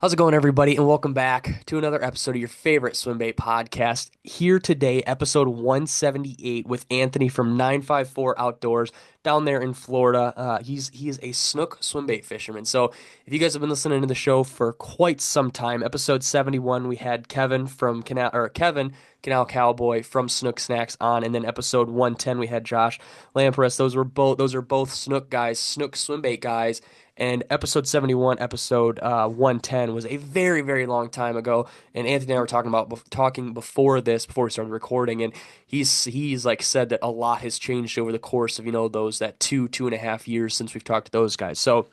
How's it going, everybody? And welcome back to another episode of your favorite Swimbait podcast. Here today, episode 178 with Anthony from 954 Outdoors down there in Florida. He is a Snook swimbait fisherman. So, if you guys have been listening to the show for quite some time, episode 71 we had Kevin Canal Cowboy from Snook Snacks on, and then episode 110 we had Josh Lampress. Those are both Snook guys, Snook swimbait guys. And episode 71, episode 110 was a very, very long time ago. And Anthony and I were talking before we started recording, and he's like said that a lot has changed over the course of that 2.5 years since we've talked to those guys. So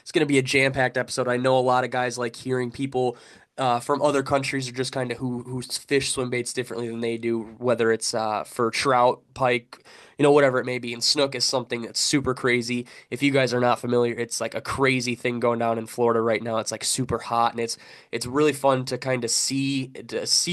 it's going to be a jam-packed episode. I know a lot of guys like hearing people from other countries or just kind of who fish swim baits differently than they do, whether it's for trout, pike, whatever it may be. And snook is something that's super crazy. If you guys are not familiar, it's like a crazy thing going down in Florida right now. It's like super hot, and it's really fun to kind of see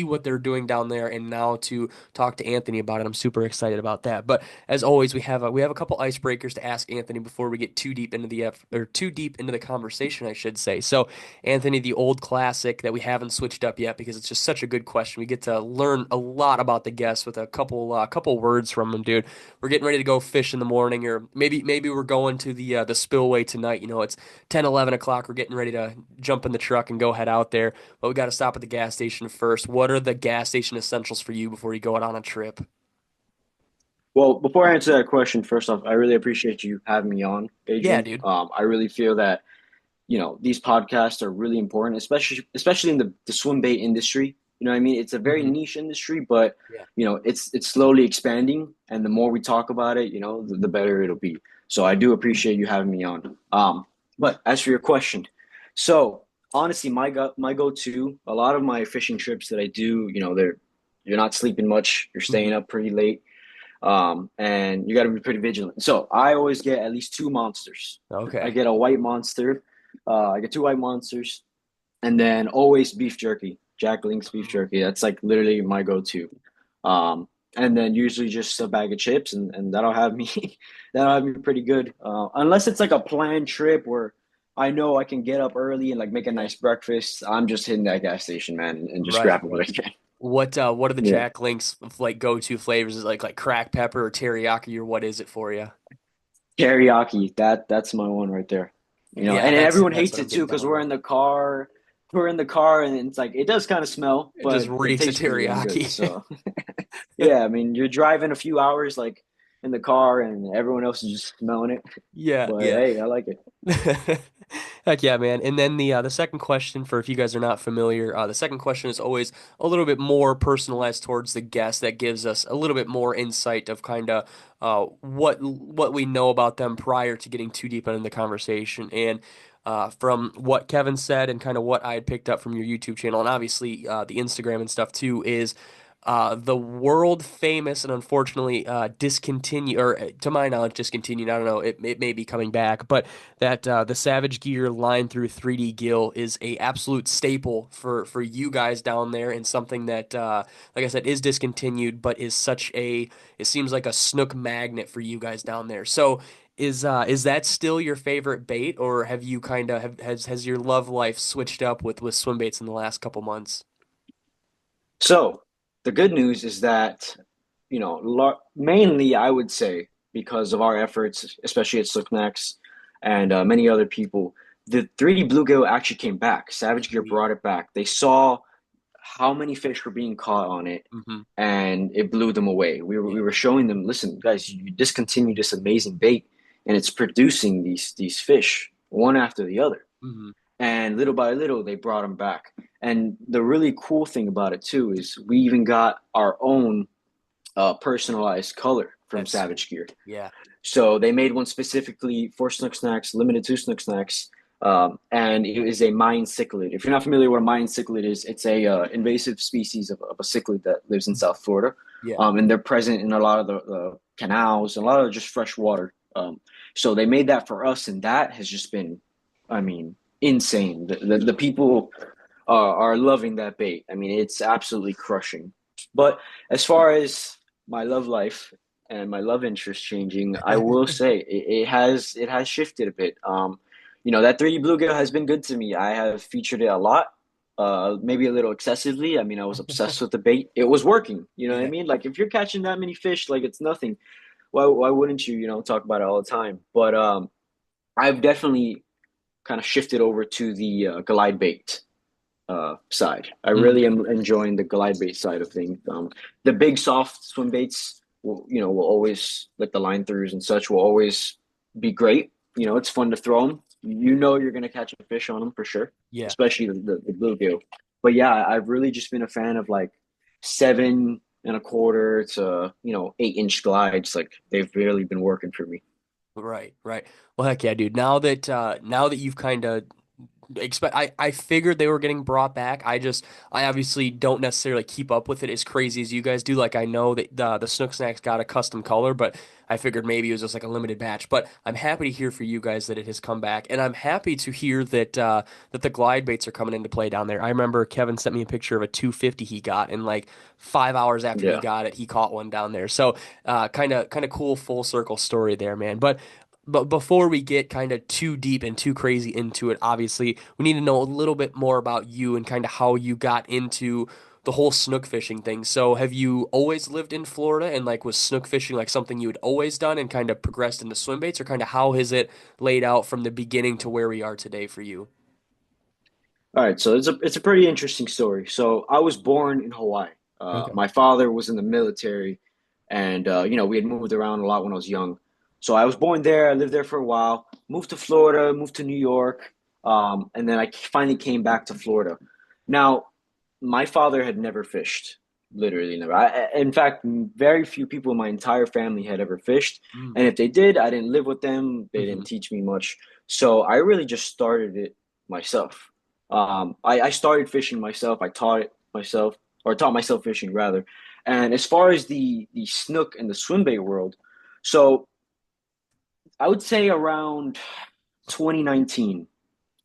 what they're doing down there, and now to talk to Anthony about it. I'm super excited about that. But as always, we have a couple icebreakers to ask Anthony before we get too deep into the conversation, I should say. So, Anthony, the old classic that we haven't switched up yet because it's just such a good question. We get to learn a lot about the guests with a couple words from them, dude. We're getting ready to go fish in the morning, or maybe we're going to the spillway tonight. It's 10, 11 o'clock. We're getting ready to jump in the truck and go head out there, but we got to stop at the gas station first. What are the gas station essentials for you before you go out on a trip? Well, before I answer that question, first off, I really appreciate you having me on, Yeah, Adrian. dude. I really feel that, these podcasts are really important, especially in the swim bait industry. You know what I mean? It's a very Hmm. niche industry, but Yeah. it's slowly expanding, and the more we talk about it, the better it'll be. So I do appreciate you having me on. But as for your question, so honestly, my go-to, a lot of my fishing trips that I do, you're not sleeping much, you're staying Hmm. up pretty late, and you got to be pretty vigilant. So I always get at least two monsters. I Okay. get a white monster. I get two white monsters, and then always beef jerky, Jack Link's beef jerky. That's like literally my go-to. And then usually just a bag of chips, and that'll have me that'll have me pretty good. Unless it's like a planned trip where I know I can get up early and like make a Yeah. nice breakfast. I'm just hitting that gas station, man, and just Right. grabbing what I can. What are the Yeah. Jack Link's like go-to flavors? Is it like cracked pepper or teriyaki, or what is it for you? Teriyaki, that's my one right there. Yeah, And that's everyone that's hates what I'm it too getting because down with. we're in the car, and it's like it does kind of smell, It just but it reeks of tastes pretty damn good. teriyaki. So yeah, I mean, you're driving a few hours like in the car, and everyone else is just smelling it. Yeah, But yeah. hey, I like it. Heck yeah, man. And then the second question, for if you guys are not familiar, the second question is always a little bit more personalized towards the guest. That gives us a little bit more insight of kind of what we know about them prior to getting too deep into the conversation. And from what Kevin said and kind of what I had picked up from your YouTube channel, and obviously the Instagram and stuff too, is the world famous and unfortunately discontinued, or to my knowledge, discontinued. I don't know. It may be coming back, but that the Savage Gear line through 3D gill is a absolute staple for you guys down there, and something that, like I said, is discontinued, but is it seems like a snook magnet for you guys down there. So. Is that still your favorite bait, or have you kind of has your love life switched up with swim baits in the last couple months? So the good news is that mainly I would say because of our efforts, especially at Slicknacks and many other people, the 3D bluegill actually came back. Savage Gear Sweet. brought it back. They saw how many fish were being caught on it, Hmm. and it blew them away. We Yeah. were showing them, listen, guys, you discontinued this amazing bait, and it's producing these fish one after the other. Hmm. And little by little, they brought them back. And the really cool thing about it too is we even got our own personalized color from That's Savage sweet. Gear. Yeah. So they made one specifically for Snook Snacks, limited to Snook Snacks, and it is a Mayan cichlid. If you're not familiar with what a Mayan cichlid is, it's a invasive species of a cichlid that lives in South Florida, Yeah. and they're present in a lot of the canals, and a lot of just fresh water. So they made that for us, and that has just been, I mean, insane. The people are loving that bait. I mean, it's absolutely crushing. But as far as my love life and my love interest changing, I will say it has shifted a bit. That 3D bluegill has been good to me. I have featured it a lot, maybe a little excessively. I mean, I was obsessed with the bait. It was working. You know what I Yeah. mean? Like if you're catching that many fish, like it's nothing. Why wouldn't you, talk about it all the time? But I've definitely kind of shifted over to the glide bait side. I really am enjoying the glide bait side of things. The big soft swim baits, will always like the line throughs and such will always be great. It's fun to throw them. You're gonna catch a fish on them for sure, Yeah. especially the bluegill. But yeah, I've really just been a fan of like 7.25 to 8-inch glides. Like they've really been working for me. Right, right. Well, heck yeah, dude. Now that you've kind of I figured they were getting brought back. I obviously don't necessarily keep up with it as crazy as you guys do. Like I know that the Snook Snacks got a custom color, but I figured maybe it was just like a limited batch. But I'm happy to hear for you guys that it has come back, and I'm happy to hear that the glide baits are coming into play down there. I remember Kevin sent me a picture of a 250 he got, and like 5 hours after he Yeah. got it, he caught one down there. So kind of cool full circle story there, man. But before we get kind of too deep and too crazy into it, obviously, we need to know a little bit more about you and kind of how you got into the whole snook fishing thing. So, have you always lived in Florida and like was snook fishing like something you had always done and kind of progressed into swim baits, or kind of how has it laid out from the beginning to where we are today for you? All right, so it's a pretty interesting story. So I was born in Hawaii. Okay. My father was in the military, and we had moved around a lot when I was young. So I was born there. I lived there for a while. Moved to Florida. Moved to New York, and then I finally came back to Florida. Now, my father had never fished, literally never. In fact, very few people in my entire family had ever fished, Mm. and if they did, I didn't live with them. They Hmm. didn't teach me much. So I really just started it myself. I started fishing myself. I taught it myself, or taught myself fishing rather. And as far as the snook and the swim bait world, so I would say around 2019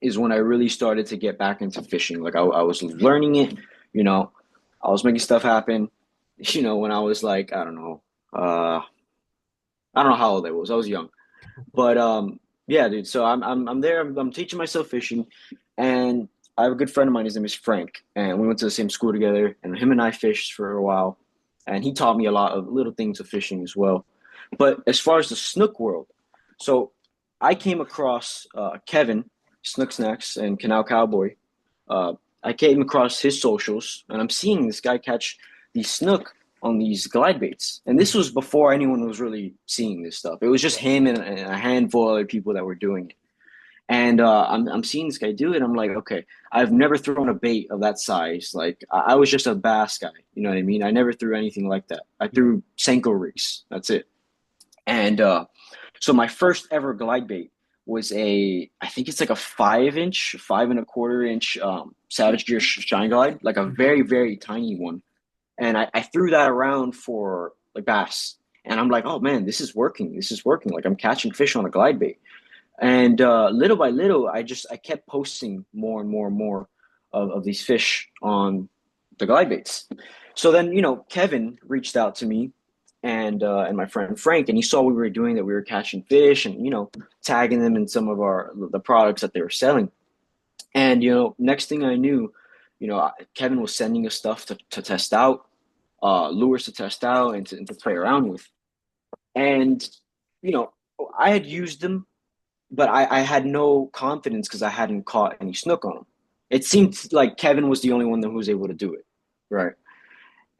is when I really started to get back into fishing. Like I was learning it, you know, I was making stuff happen. When I was like, I don't know how old I was. I was young. But yeah, dude. So I'm there. I'm teaching myself fishing, and I have a good friend of mine. His name is Frank, and we went to the same school together. And him and I fished for a while, and he taught me a lot of little things of fishing as well. But as far as the snook world, so I came across Kevin Snook Snacks and Canal Cowboy. I came across his socials, and I'm seeing this guy catch these snook on these glide baits. And this was before anyone was really seeing this stuff. It was just Yeah. him and a handful of other people that were doing it. And I'm seeing this guy do it. I'm like, okay, I've never thrown a bait of that size. Like I was just a bass guy. You know what I mean? I never threw anything like that. I Yeah. threw Senko rigs. That's it. And so my first ever glide bait was I think it's like a 5-inch, 5.25-inch Savage Gear Shine Glide, like a Hmm. very, very tiny one. And I threw that around for like bass. And I'm like, oh man, this is working. This is working. Like I'm catching fish on a glide bait. And little by little, I kept posting more and more and more of these fish on the glide baits. So then, Kevin reached out to me and my friend Frank, and he saw what we were doing, that we were catching fish and tagging them in some of the products that they were selling. And next thing I knew, Kevin was sending us stuff to test out, lures to test out and to play around with. And you know, I had used them, but I had no confidence because I hadn't caught any snook on them. It seemed like Kevin was the only one who was able to do it, right?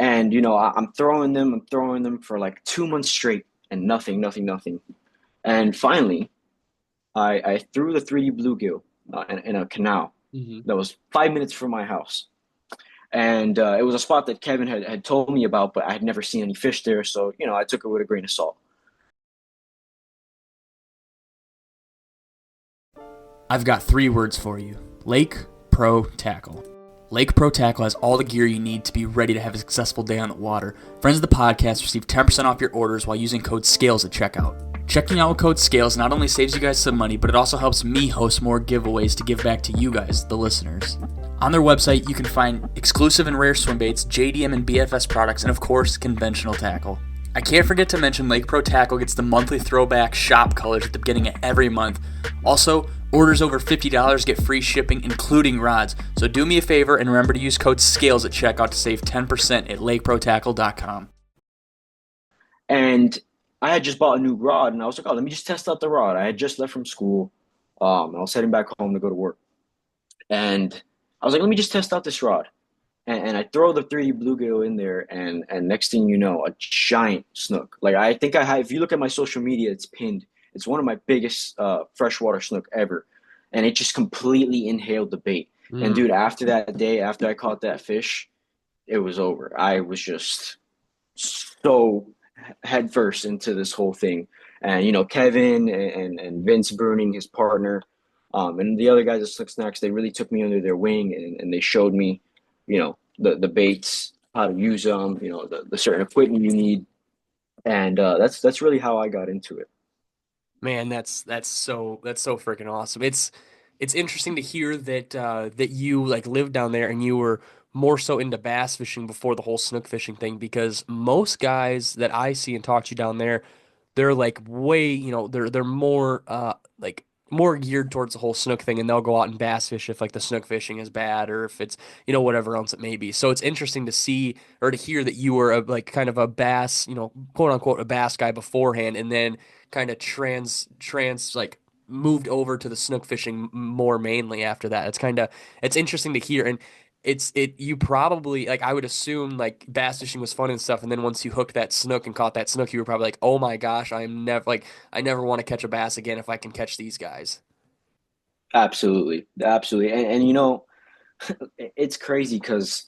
And I'm throwing them for like 2 months straight, and nothing, nothing, nothing. And finally, I threw the 3D bluegill in a canal Hmm. that was 5 minutes from my house. And it was a spot that Kevin had told me about, but I had never seen any fish there. So, I took it with a grain of salt. I've got three words for you: Lake Pro Tackle. Lake Pro Tackle has all the gear you need to be ready to have a successful day on the water. Friends of the podcast receive 10% off your orders while using code SCALES at checkout. Checking out with code SCALES not only saves you guys some money, but it also helps me host more giveaways to give back to you guys, the listeners. On their website, you can find exclusive and rare swim baits, JDM and BFS products, and of course, conventional tackle. I can't forget to mention Lake Pro Tackle gets the monthly throwback shop colors at the beginning of every month. Also, Orders over $50 get free shipping, including rods. So do me a favor and remember to use code SCALES at checkout to save 10% at lakeprotackle.com. And I had just bought a new rod, and I was like, oh, let me just test out the rod. I had just left from school. I was heading back home to go to work, and I was like, let me just test out this rod. And I throw the 3D bluegill in there, and next thing you know, a giant snook. Like I think I have. If you look at my social media, it's pinned. It's one of my biggest freshwater snook ever, and it just completely inhaled the bait. And Mm. dude, after that day, after I caught that fish, it was over. I was just so headfirst into this whole thing. And Kevin and Vince Bruning, his partner, and the other guys at Slick Snacks, they really took me under their wing, and they showed me, the baits, how to use them, the certain equipment you need, and that's really how I got into it. Man, that's so freaking awesome. It's interesting to hear that that you like lived down there and you were more so into bass fishing before the whole snook fishing thing because most guys that I see and talk to down there, they're like way, they're more like more geared towards the whole snook thing and they'll go out and bass fish if like the snook fishing is bad or if it's, whatever else it may be. So it's interesting to see or to hear that you were a like kind of a bass, quote unquote a bass guy beforehand and then kind of trans like moved over to the snook fishing more mainly after that. It's interesting to hear and you probably like I would assume like bass fishing was fun and stuff and then once you hooked that snook and caught that snook you were probably like, "Oh my gosh, I never want to catch a bass again if I can catch these guys." Absolutely, absolutely, and it's crazy because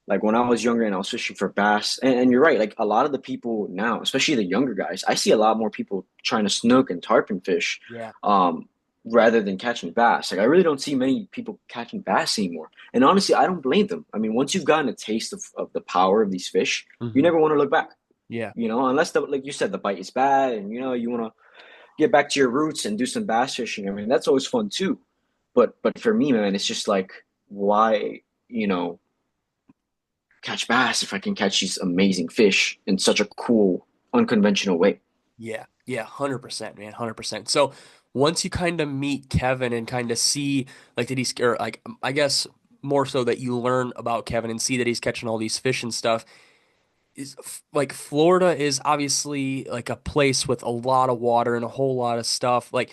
like when I was younger and I was fishing for bass, and you're right, like a lot of the people now, especially the younger guys, I see a lot more people trying to snook and tarpon fish, Yeah. um, rather than catching bass. Like I really don't see many people catching bass anymore. And honestly, I don't blame them. I mean, once you've gotten a taste of the power of these fish, you Hmm. never want to look back. Yeah. Unless like you said, the bite is bad, and you want to get back to your roots and do some bass fishing. I mean, that's always fun too. But for me, man, it's just like why, you know catch bass if I can catch these amazing fish in such a cool, unconventional way. Yeah, yeah, 100%, man, 100%. So once you kind of meet Kevin and kind of see like that he's or like I guess more so that you learn about Kevin and see that he's catching all these fish and stuff like Florida is obviously like a place with a lot of water and a whole lot of stuff. Like,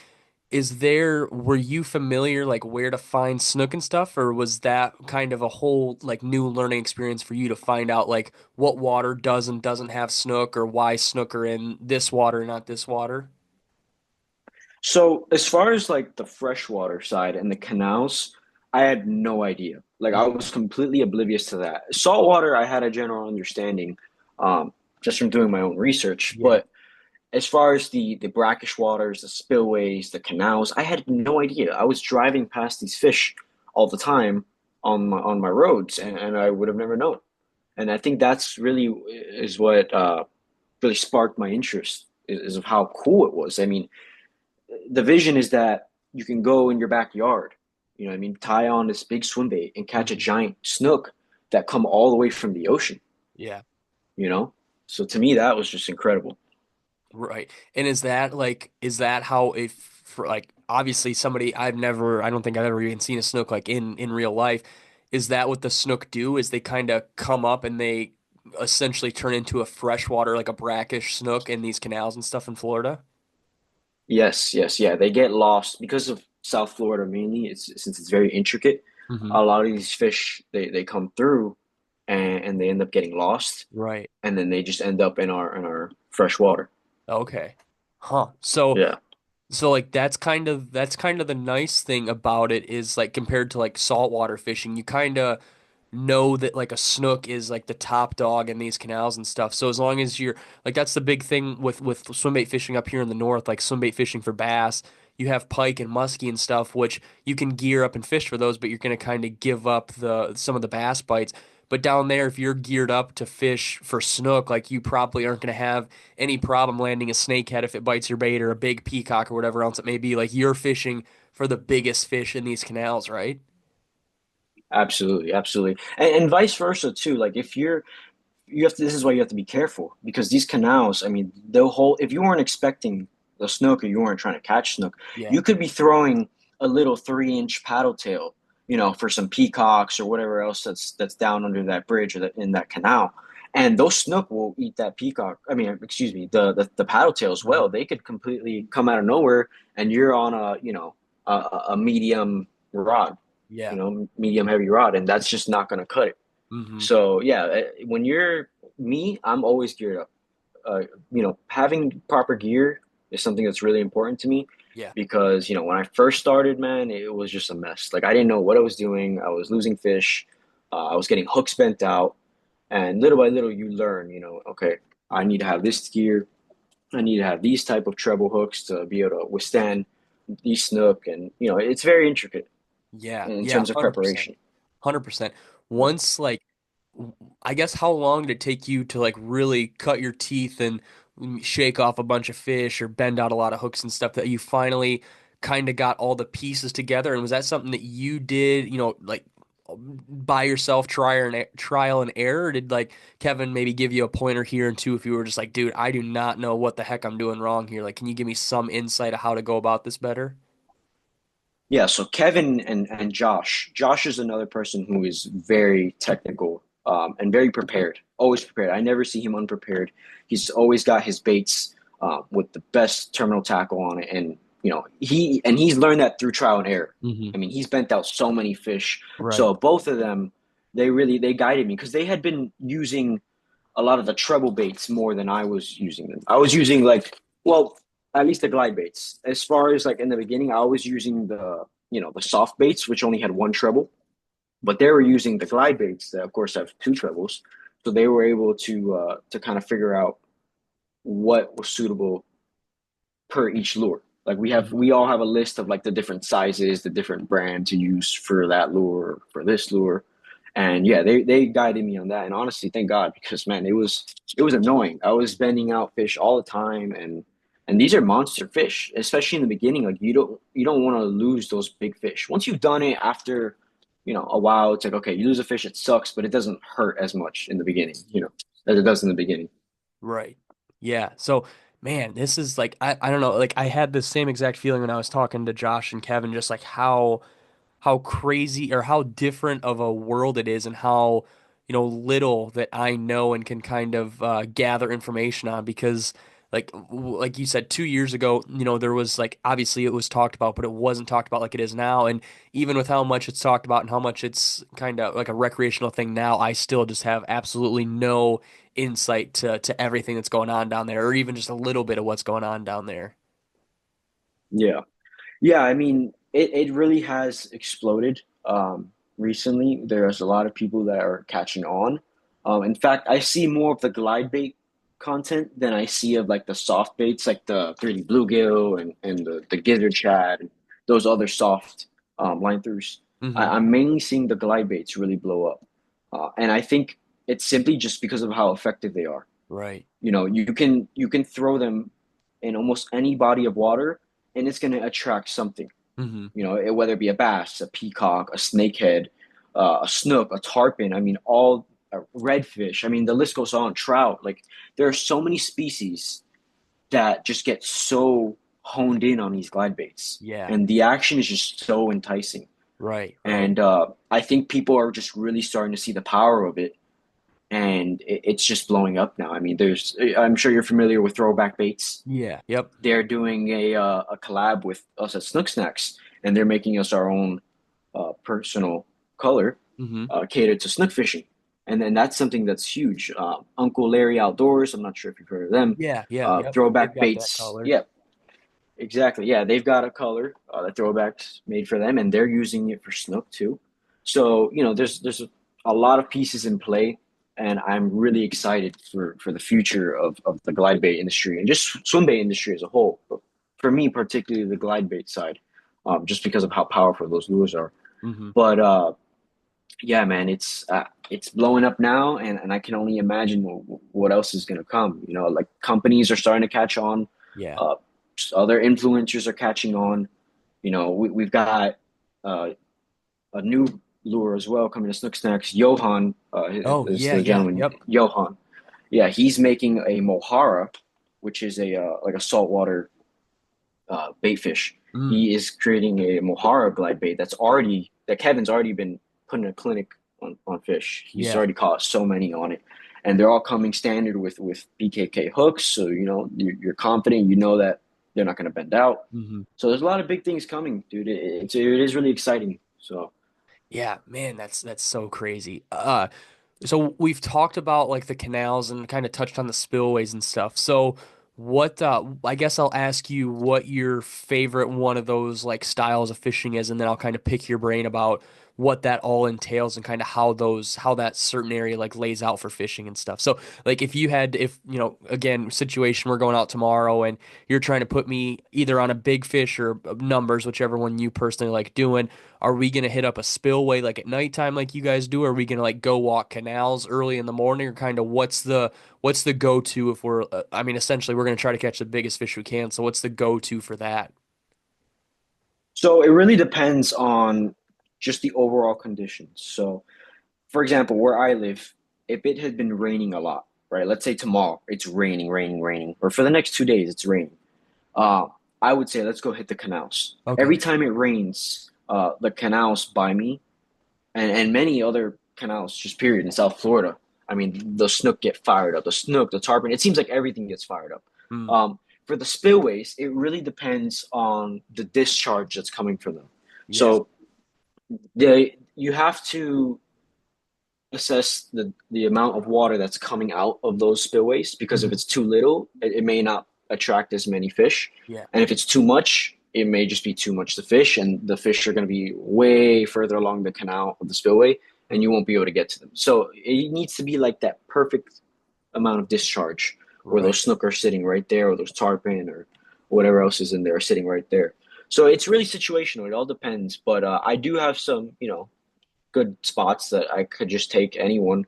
were you familiar like where to find snook and stuff, or was that kind of a whole like new learning experience for you to find out like what water doesn't have snook or why snook are in this water, not this water? So as far as like the freshwater side and the canals, I had no idea. Like I Mm. was completely oblivious to that. Saltwater, I had a general understanding, um, just from doing my own research. Yeah. But as far as the brackish waters, the spillways, the canals, I had no idea. I was driving past these fish all the time on my roads, and I would have never known. And I think that's really is what really sparked my interest is of how cool it was. I mean, the vision is that you can go in your backyard, I mean, tie on this big swim bait and catch a Mhm. giant snook that come all the way from the ocean, Yeah. you know? So to me, that was just incredible. Right. And is that how if for like obviously somebody I don't think I've ever even seen a snook like in real life. Is that what the snook do? Is they kind of come up and they essentially turn into a freshwater like a brackish snook in these canals and stuff in Florida? Yes, yes, yeah. They get lost because of South Florida mainly. Since it's very intricate. Hmm. A lot of these fish they come through and they end up getting lost, Right. and then they just end up in our fresh water. Okay. Huh. Yeah. So like that's kind of the nice thing about it is like compared to like saltwater fishing, you kind of know that like a snook is like the top dog in these canals and stuff. So as long as you're like that's the big thing with swimbait fishing up here in the north, like swimbait fishing for bass, you have pike and muskie and stuff, which you can gear up and fish for those, but you're gonna kind of give up the some of the bass bites. But down there, if you're geared up to fish for snook, like you probably aren't gonna have any problem landing a snakehead if it bites your bait or a big peacock or whatever else it may be. Like you're fishing for the biggest fish in these canals, right? Absolutely, absolutely. And vice versa too. Like if you have to, this is why you have to be careful because these canals, I mean, they'll hold if you weren't expecting the snook or you weren't trying to catch snook, Yeah. you could be throwing a little 3-inch paddle tail, for some peacocks or whatever else that's down under that bridge or in that canal. And those snook will eat that peacock. I mean, excuse me, the paddle tail as Mhm. well. They could completely come out of nowhere, and you're on a medium rod, Yeah. medium heavy rod, and that's just not going to cut it. Hmm. So yeah, when you're me, I'm always geared up. Having proper gear is something that's really important to me Yeah. because, when I first started, man, it was just a mess. Like I didn't know what I was doing. I was losing fish. I was getting hooks bent out. And little by little, you learn, okay, I need to have this gear. I need to have these type of treble hooks to be able to withstand these snook. And, it's very intricate Yeah. in Yeah. terms of 100%. preparation. 100%. Yeah. Once like I guess how long did it take you to like really cut your teeth and shake off a bunch of fish or bend out a lot of hooks and stuff that you finally kind of got all the pieces together? And was that something that you did, like by yourself, trial and error? Or did like Kevin maybe give you a pointer here and two if you were just like, dude, I do not know what the heck I'm doing wrong here. Like, can you give me some insight of how to go about this better? Yeah, so Kevin and Josh. Josh is another person who is very technical, and very prepared, always prepared. I never see him unprepared. He's always got his baits with the best terminal tackle on it, and he's learned that through trial and error. Hmm. I mean, he's bent out so many fish. Right. So both of them, they guided me because they had been using a lot of the treble baits more than I was using them. I was using well, at least the glide baits. As far as like in the beginning, I was using the soft baits, which only had one treble, but they were using the glide baits that, of course, have two trebles. So they were able to kind of figure out what was suitable per each lure. Like Mhm. we all have a list of like the different sizes, the different brand to use for that lure, for this lure. And yeah, they guided me on that. And honestly, thank God, because man, it was annoying. I was bending out fish all the time, and these are monster fish, especially in the beginning. Like you don't want to lose those big fish. Once you've done it after, a while, it's like okay, you lose a fish, it sucks, but it doesn't hurt as much in the beginning, as it does in the beginning. Right. Yeah. So, man, this is like I don't know, like I had the same exact feeling when I was talking to Josh and Kevin, just like how crazy or how different of a world it is and how, little that I know and can kind of gather information on because like you said 2 years ago, there was like obviously it was talked about, but it wasn't talked about like it is now. And even with how much it's talked about and how much it's kind of like a recreational thing now, I still just have absolutely no insight to everything that's going on down there, or even just a little bit of what's going on down there. Yeah. Yeah, I mean, it really has exploded recently. There's a lot of people that are catching on. In fact, I see more of the glide bait content than I see of like the soft baits, like the 3D bluegill and the gizzard shad and those other soft line throughs. Hmm. I'm mainly seeing the glide baits really blow up. And I think it's simply just because of how effective they are. Right. You can throw them in almost any body of water, and it's going to attract something. Hmm. Whether it be a bass, a peacock, a snakehead, a snook, a tarpon. I mean, all redfish. I mean, the list goes on. Trout. Like there are so many species that just get so honed in on these glide baits, Yeah. and the action is just so enticing. Right. Right. And I think people are just really starting to see the power of it, and it's just blowing up now. I mean, I'm sure you're familiar with throwback baits. Yeah. Yep. They're doing a collab with us at Snook Snacks, and they're making us our own personal color Hmm. catered to snook fishing. And then that's something that's huge. Uncle Larry Outdoors. I'm not sure if you've heard of them. Yeah. Yeah. Yep. They've Throwback got that baits. color. Yeah, exactly. Yeah, they've got a color that Throwbacks made for them, and they're using it for snook too. So there's a lot of pieces in play, and I'm really excited for the future of the glide bait industry and just swim bait industry as a whole. But for me, particularly the glide bait side, just because of how powerful those lures are. Hmm. But yeah, man, it's blowing up now, and I can only imagine what else is going to come. Like companies are starting to catch on. Yeah. Uh, Other influencers are catching on. We've got uh, a new lure as well coming to Snook Snacks. Johan Oh, is yeah. the Yeah. gentleman. Yep. Johan, yeah, he's making a mohara, which is a like a saltwater bait fish. Mm, He is creating a Mohara glide bait that Kevin's already been putting a clinic on fish. He's yeah. already caught so many on it, and they're all coming standard with BKK hooks. So you're confident. You know that they're not going to bend out. Hmm. So there's a lot of big things coming, dude. It is really exciting. So Yeah, man, that's so crazy. So we've talked about like the canals and kind of touched on the spillways and stuff. So what I guess I'll ask you what your favorite one of those like styles of fishing is, and then I'll kind of pick your brain about what that all entails and kind of how that certain area like lays out for fishing and stuff. So like if again, situation we're going out tomorrow and you're trying to put me either on a big fish or numbers, whichever one you personally like doing, are we gonna hit up a spillway like at nighttime like you guys do? Or are we gonna like go walk canals early in the morning? Or kind of what's the go-to if we're I mean essentially we're gonna try to catch the biggest fish we can. So what's the go-to for that? so it really depends on just the overall conditions. So for example, where I live, if it had been raining a lot, right? Let's say tomorrow it's raining, raining, raining, or for the next 2 days it's raining. Uh, I would say let's go hit the canals. Okay. Every time it rains, the canals by me and many other canals, just period, in South Florida. I mean, the snook get fired up. The snook, the tarpon. It seems like everything gets fired up. Mm, For the spillways, it really depends on the discharge that's coming from them. yeah. So you have to assess the amount of water that's coming out of those spillways because if Hmm. it's too little, it may not attract as many fish. Yeah. And if it's too much, it may just be too much to fish, and the fish are going to be way further along the canal of the spillway, and you won't be able to get to them. So it needs to be like that perfect amount of discharge where those Right. snook are sitting right there, or those tarpon, or whatever else is in there sitting right there. So it's really situational. It all depends. But I do have some, good spots that I could just take anyone,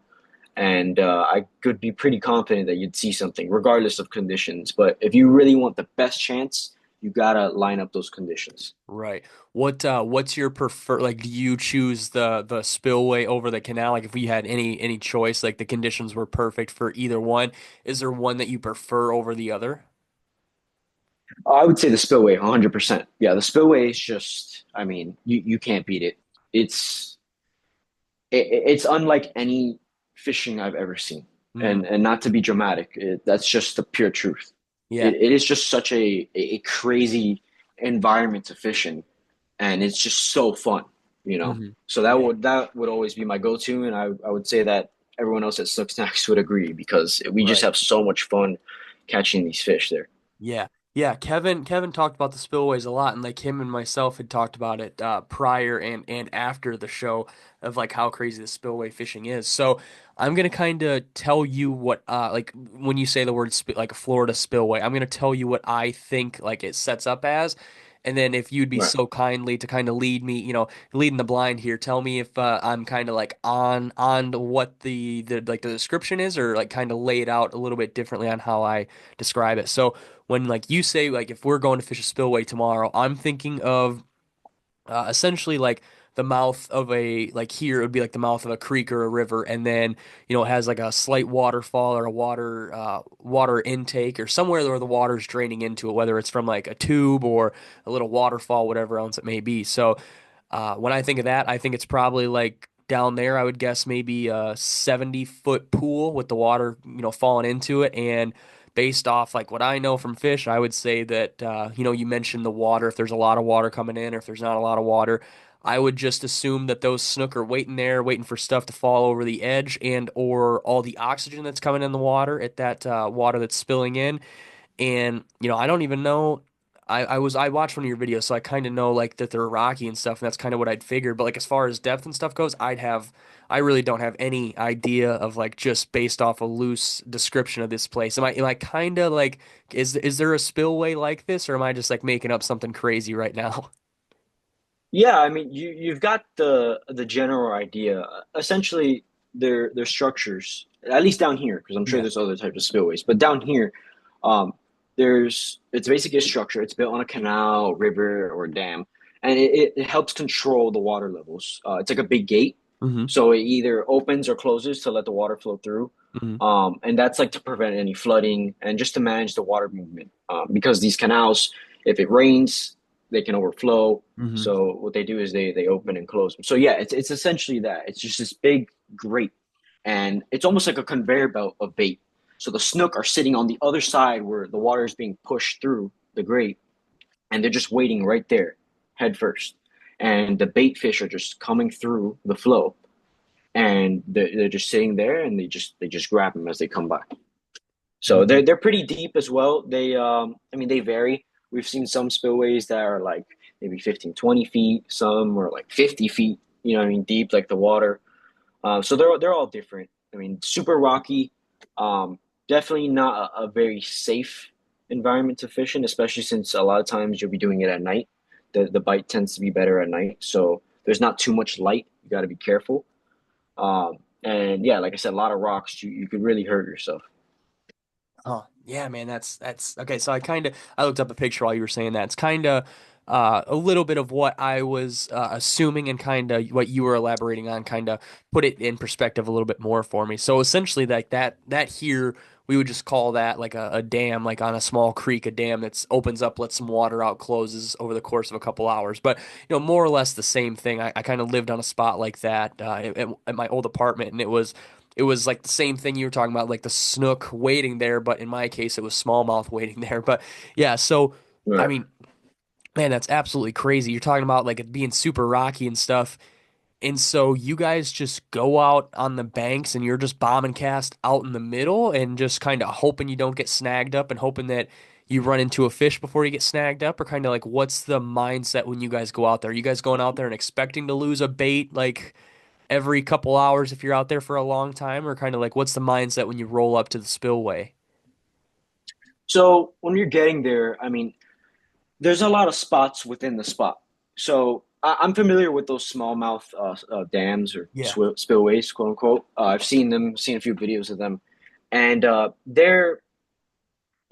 and I could be pretty confident that you'd see something, regardless of conditions. But if you really want the best chance, you gotta line up those conditions. Right. What's your prefer like do you choose the spillway over the canal? Like if we had any choice, like the conditions were perfect for either one, is there one that you prefer over the other? I would say the spillway, 100%. Yeah, the spillway is just, I mean, you can't beat it. It's it's unlike any fishing I've ever seen. Mm, And not to be dramatic, that's just the pure truth. yeah. It is just such a crazy environment to fish in, and it's just so fun. Hmm. So Yeah. that would always be my go-to, and I would say that everyone else at Snook Snacks would agree because we just Right. have so much fun catching these fish there. Yeah. Yeah, Kevin talked about the spillways a lot, and like him and myself had talked about it prior and after the show of like how crazy the spillway fishing is. So I'm gonna kind of tell you what like when you say the word like a Florida spillway, I'm gonna tell you what I think like it sets up as, and then if you'd be Right. so kindly to kind of lead me, leading the blind here, tell me if I'm kind of like on to what the like the description is, or like kind of lay it out a little bit differently on how I describe it. So when like you say like if we're going to fish a spillway tomorrow, I'm thinking of essentially like the mouth of a like here it would be like the mouth of a creek or a river, and then it has like a slight waterfall or a water intake or somewhere where the water's draining into it, whether it's from like a tube or a little waterfall, whatever else it may be. So when I think of that, I think it's probably like down there. I would guess maybe a 70-foot pool with the water, falling into it. And based off like what I know from fish, I would say that, you mentioned the water. If there's a lot of water coming in, or if there's not a lot of water, I would just assume that those snook are waiting there, waiting for stuff to fall over the edge and or all the oxygen that's coming in the water at that water that's spilling in. And I don't even know. I watched one of your videos, so I kind of know like that they're rocky and stuff, and that's kind of what I'd figured. But like as far as depth and stuff goes, I really don't have any idea of like just based off a loose description of this place. Am I kind of like is there a spillway like this, or am I just like making up something crazy right now? Yeah, I mean, you've got the general idea. Essentially, their structures, at least down here, because I'm sure Yeah. there's other types of spillways, but down here, um, it's basically a structure. It's built on a canal, river, or dam, and it helps control the water levels. It's like a big gate, Hmm. so it either opens or closes to let the water flow through. Hmm. And that's like to prevent any flooding and just to manage the water movement. Because these canals, If it rains, they can overflow. Hmm. So what they do is they open and close them. So yeah, it's essentially that. It's just this big grate, and it's almost like a conveyor belt of bait. So the snook are sitting on the other side where the water is being pushed through the grate, and they're just waiting right there, head first. And the bait fish are just coming through the flow, and they're just sitting there, and they just grab them as they come by. So Hmm. they're pretty deep as well. I mean they vary. We've seen some spillways that are like maybe 15, 20 feet. Some are like 50 feet. You know what I mean, deep like the water. So they're all different. I mean, super rocky. Definitely not a very safe environment to fish in, especially since a lot of times you'll be doing it at night. The bite tends to be better at night, so there's not too much light. You got to be careful. And yeah, like I said, a lot of rocks. You could really hurt yourself. Oh, yeah, man, that's okay. So I looked up a picture while you were saying that. It's kind of a little bit of what I was assuming and kind of what you were elaborating on, kind of put it in perspective a little bit more for me. So essentially, like that here, we would just call that like a dam, like on a small creek, a dam that's opens up, lets some water out, closes over the course of a couple hours. But more or less the same thing. I kind of lived on a spot like that at my old apartment, and it was like the same thing you were talking about, like the snook waiting there, but in my case, it was smallmouth waiting there. But yeah, so I Right. mean, man, that's absolutely crazy. You're talking about like it being super rocky and stuff. And so you guys just go out on the banks and you're just bomb and cast out in the middle and just kind of hoping you don't get snagged up and hoping that you run into a fish before you get snagged up, or kind of like what's the mindset when you guys go out there? Are you guys going out there and expecting to lose a bait like every couple hours if you're out there for a long time, or kind of like what's the mindset when you roll up to the spillway? So when you're getting there, I mean, there's a lot of spots within the spot. So I'm familiar with those smallmouth dams or Yeah. spillways, quote unquote. I've seen them, seen a few videos of them, and they're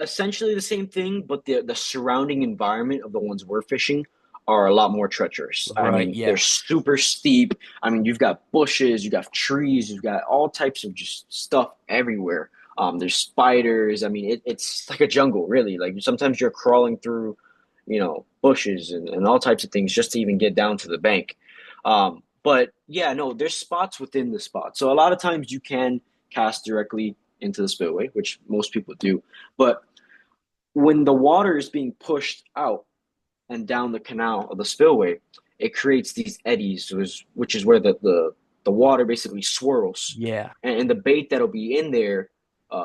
essentially the same thing, but the surrounding environment of the ones we're fishing are a lot more treacherous. I Right. mean, they're Yeah. super steep. I mean, you've got bushes, you've got trees, you've got all types of just stuff everywhere. There's spiders. I mean, it's like a jungle, really. Like sometimes you're crawling through, bushes and all types of things just to even get down to the bank. But yeah, no, there's spots within the spot. So a lot of times you can cast directly into the spillway, which most people do. But when the water is being pushed out and down the canal or the spillway, it creates these eddies, which is where the water basically swirls, Yeah. and the bait that'll be in there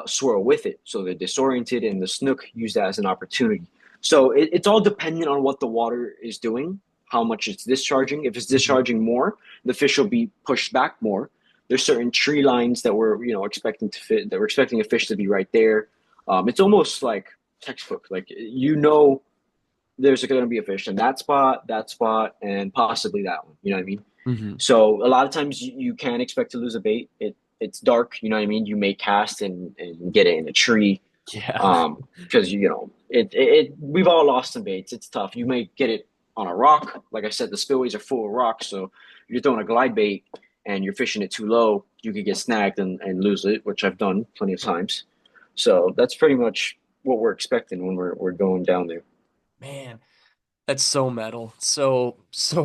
swirl with it, so they're disoriented, and the snook use that as an opportunity. So it's all dependent on what the water is doing, how much it's discharging. If it's Hmm. discharging more, the fish will be pushed back more. There's certain tree lines that we're expecting to fit, that we're expecting a fish to be right there. It's almost like textbook, like there's going to be a fish in that spot, and possibly that one. You know what I mean? Hmm. So a lot of times you can expect to lose a bait. It's dark. You know what I mean? You may cast and get it in a tree. Yeah. Because we've all lost some baits. It's tough. You may get it on a rock. Like I said, the spillways are full of rocks. So if you're throwing a glide bait and you're fishing it too low, you could get snagged and lose it, which I've done plenty of times. So that's pretty much what we're expecting when we're going down there. Man, that's so metal. So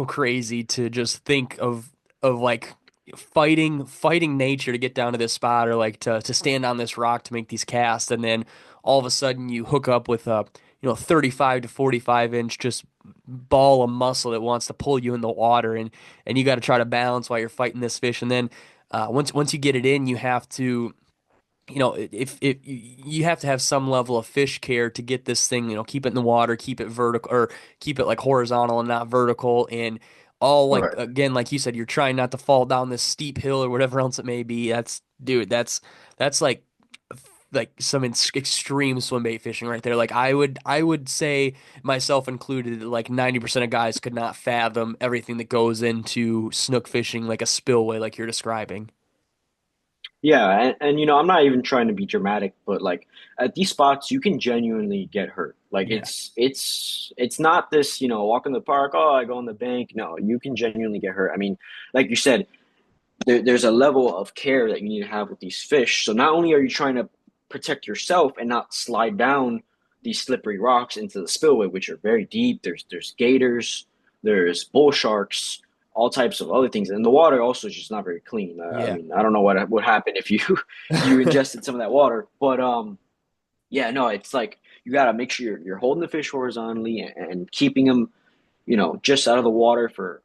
crazy to just think of like fighting nature to get down to this spot, or like to stand on this rock to make these casts, and then all of a sudden you hook up with a 35 to 45 inch just ball of muscle that wants to pull you in the water, and you got to try to balance while you're fighting this fish. And then once you get it in, you have to, if you have to have some level of fish care to get this thing, keep it in the water, keep it vertical, or keep it like horizontal and not vertical. And all, like, Right. again, like you said, you're trying not to fall down this steep hill or whatever else it may be. Dude, that's like some extreme swim bait fishing right there. Like I would say, myself included, that like 90% of guys could not fathom everything that goes into snook fishing, like a spillway like you're describing. Yeah, and I'm not even trying to be dramatic, but like at these spots you can genuinely get hurt. Like Yeah. it's not this, walk in the park, oh, I go on the bank. No, you can genuinely get hurt. I mean, like you said, there's a level of care that you need to have with these fish. So not only are you trying to protect yourself and not slide down these slippery rocks into the spillway, which are very deep. There's gators, there's bull sharks, all types of other things, and the water also is just not very clean. I Yeah. mean, I don't know what would happen if you you ingested some of that water, but yeah, no, it's like you got to make sure you're holding the fish horizontally and keeping them, just out of the water for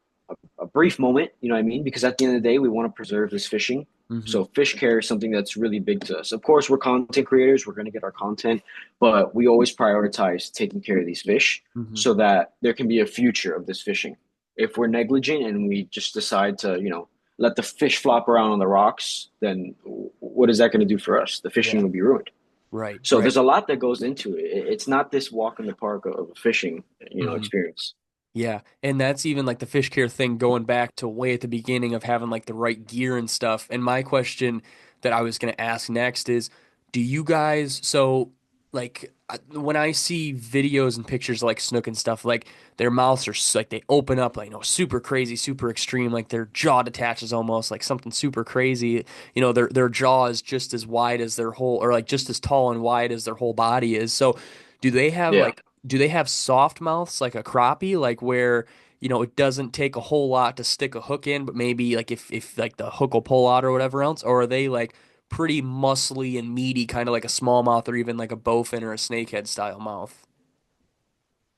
a brief moment. You know what I mean? Because at the end of the day, we want to preserve this fishing. Hmm. So fish care is something that's really big to us. Of course, we're content creators. We're going to get our content, but we always prioritize taking care of these fish Hmm. so that there can be a future of this fishing. If we're negligent and we just decide to, let the fish flop around on the rocks, then what is that going to do for us? The fishing Yeah. will be ruined. Right. So Right. there's a lot that goes into it. It's not this walk in the park of a fishing, Hmm. experience. Yeah, and that's even like the fish care thing going back to way at the beginning of having like the right gear and stuff. And my question that I was going to ask next is, do you guys, so like when I see videos and pictures like Snook and stuff, like their mouths are like they open up like, super crazy, super extreme, like their jaw detaches almost like something super crazy. Their jaw is just as wide as their whole, or like just as tall and wide as their whole body is. So do they have Yeah. like do they have soft mouths like a crappie, like where it doesn't take a whole lot to stick a hook in, but maybe like if like the hook will pull out or whatever else, or are they like pretty muscly and meaty, kind of like a smallmouth or even like a bowfin or a snakehead style mouth?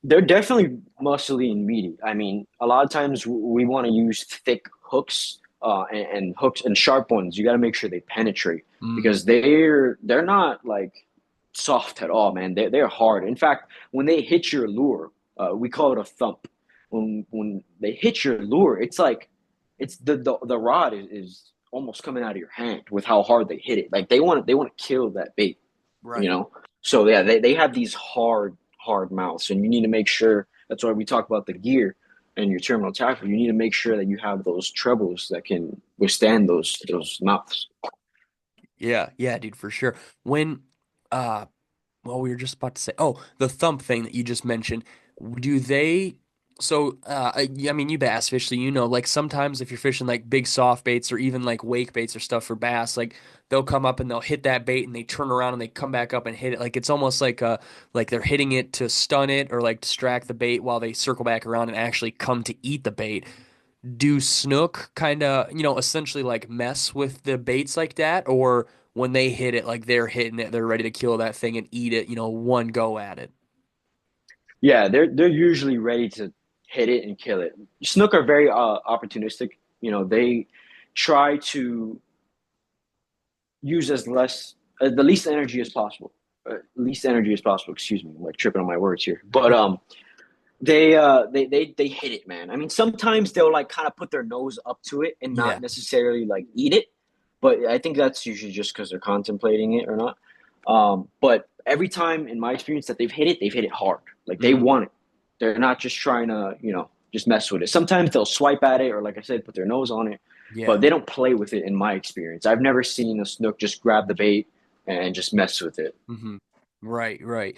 They're definitely muscly and meaty. I mean, a lot of times we want to use thick hooks, and hooks and sharp ones. You got to make sure they penetrate Mm, because they're not like soft at all, man. They're hard. In fact, when they hit your lure, we call it a thump. When they hit your lure, it's like it's the rod is almost coming out of your hand with how hard they hit it. Like they want to kill that bait, you right. know. So yeah, they have these hard mouths, and you need to make sure. That's why we talk about the gear and your terminal tackle. You need to make sure that you have those trebles that can withstand those mouths. Yeah, yeah, dude, for sure. When uh well, we were just about to say, oh, the thump thing that you just mentioned. Do they? So, I mean, you bass fish, so like sometimes if you're fishing like big soft baits or even like wake baits or stuff for bass, like they'll come up and they'll hit that bait and they turn around and they come back up and hit it. Like it's almost like they're hitting it to stun it or like distract the bait while they circle back around and actually come to eat the bait. Do snook kind of, essentially like mess with the baits like that, or when they hit it, like they're hitting it, they're ready to kill that thing and eat it, one go at it. Yeah, they're usually ready to hit it and kill it. Snook are very opportunistic. They try to use the least energy as possible. Least energy as possible. Excuse me, I'm like tripping on my words here. But they hit it, man. I mean, sometimes they'll like kind of put their nose up to it and Yeah. not necessarily like eat it, but I think that's usually just because they're contemplating it or not. But every time in my experience that they've hit it hard. Like they Hmm. want it. They're not just trying to, just mess with it. Sometimes they'll swipe at it or, like I said, put their nose on it, Yeah. but they don't play with it. In my experience, I've never seen a snook just grab the bait and just mess with it. Hmm. Right, right.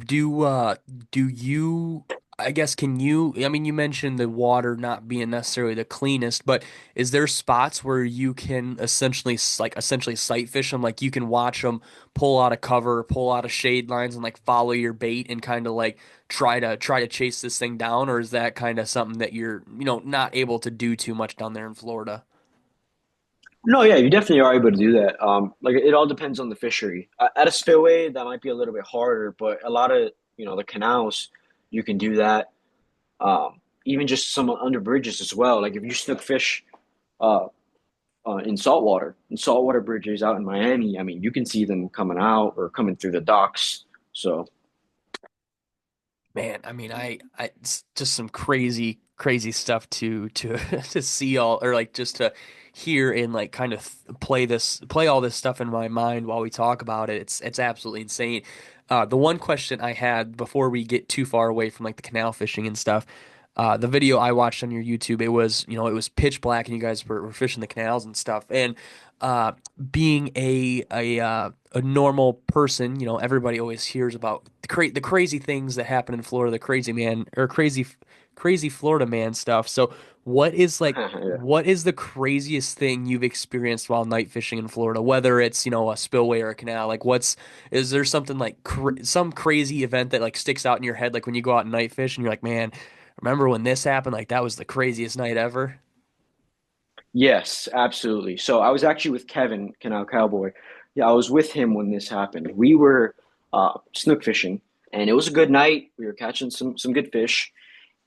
Do do you I guess can you I mean you mentioned the water not being necessarily the cleanest, but is there spots where you can essentially sight fish them, like you can watch them pull out of cover, pull out of shade lines and like follow your bait and kind of like try to chase this thing down, or is that kind of something that you're, not able to do too much down there in Florida? No, yeah, you definitely are able to do that. Like it all depends on the fishery. At a spillway, that might be a little bit harder, but a lot of the canals, you can do that. Even just some under bridges as well. Like if you snook fish uh, in saltwater bridges out in Miami, I mean, you can see them coming out or coming through the docks. So Man, I mean, it's just some crazy, crazy stuff to to see all, or like just to hear and like kind of play all this stuff in my mind while we talk about it. It's absolutely insane. The one question I had before we get too far away from like the canal fishing and stuff, the video I watched on your YouTube, it was pitch black and you guys were fishing the canals and stuff. And uh, being a normal person, everybody always hears about the crazy things that happen in Florida, the crazy man or crazy Florida man stuff. So What is like Yeah. what is the craziest thing you've experienced while night fishing in Florida? Whether it's, a spillway or a canal, like is there something like some crazy event that like sticks out in your head like when you go out and night fish and you're like, "Man, remember when this happened? Like that was the craziest night ever." Yes, absolutely. So I was actually with Kevin, Canal Cowboy. Yeah, I was with him when this happened. We were snook fishing, and it was a good night. We were catching some good fish,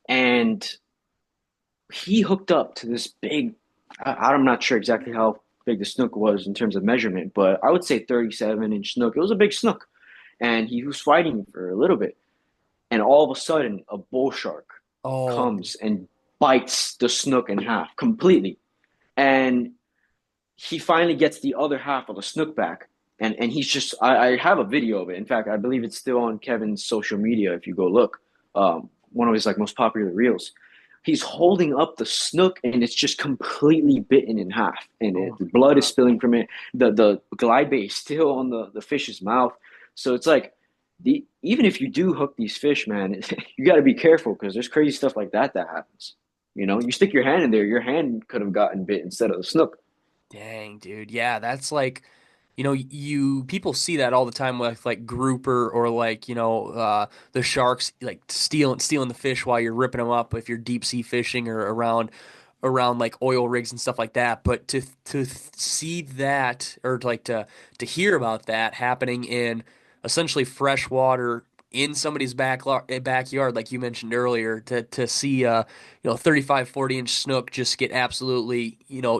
and he hooked up to this big. I'm not sure exactly how big the snook was in terms of measurement, but I would say 37-inch snook. It was a big snook, and he was fighting for a little bit, and all of a sudden, a bull shark Oh, comes and bites the snook in half completely, and he finally gets the other half of the snook back. And he's just, I have a video of it. In fact, I believe it's still on Kevin's social media if you go look. One of his like most popular reels. He's holding up the snook and it's just completely bitten in half. And oh the my blood is God. spilling from it. The glide bait is still on the fish's mouth. So it's like, even if you do hook these fish, man, you got to be careful because there's crazy stuff like that happens. You stick your hand in there, your hand could have gotten bit instead of the snook. Dang, dude. Yeah, that's like, you people see that all the time with like grouper or like, the sharks like stealing the fish while you're ripping them up if you're deep sea fishing or around like oil rigs and stuff like that. But to see that or to hear about that happening in essentially fresh water in somebody's backyard, like you mentioned earlier, to see 35, 40-inch snook just get absolutely,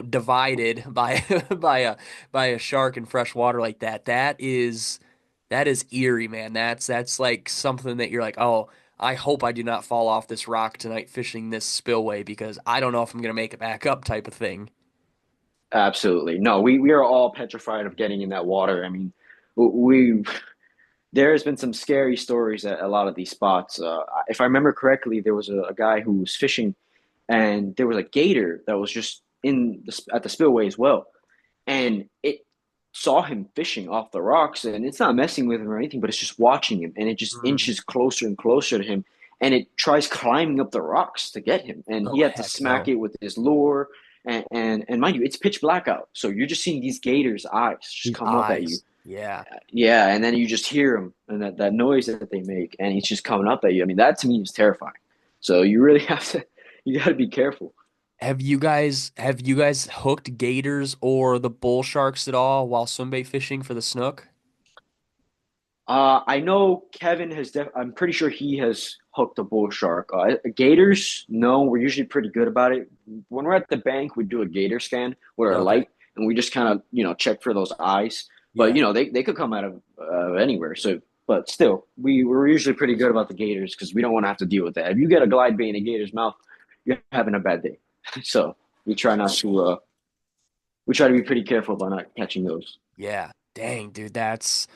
divided by by a shark in fresh water like that. That is eerie, man. That's like something that you're like, oh, I hope I do not fall off this rock tonight fishing this spillway because I don't know if I'm gonna make it back up type of thing. Absolutely. No, we are all petrified of getting in that water. I mean, we there has been some scary stories at a lot of these spots. If I remember correctly, there was a guy who was fishing, and there was a gator that was just at the spillway as well, and it saw him fishing off the rocks, and it's not messing with him or anything, but it's just watching him, and it just Mm. inches closer and closer to him, and it tries climbing up the rocks to get him, and Oh he had to heck smack no. it with his lure, and mind you, it's pitch black out, so you're just seeing these gators' eyes just These come up at you. eyes. Yeah. Yeah, and then you just hear them and that noise that they make, and it's just coming up at you. I mean, that to me is terrifying. So you really you got to be careful. Have you guys hooked gators or the bull sharks at all while swimbait fishing for the snook? I know Kevin I'm pretty sure he has hooked a bull shark. Gators, no, we're usually pretty good about it. When we're at the bank, we do a gator scan with our Okay. light, and we just kind of check for those eyes. But Yeah. they could come out of anywhere. So, but still, we're usually pretty good about the gators because we don't want to have to deal with that. If you get a glide bait in a gator's mouth, you're having a bad day. So we try not to. We try to be pretty careful about not catching those. Yeah. Dang, dude, that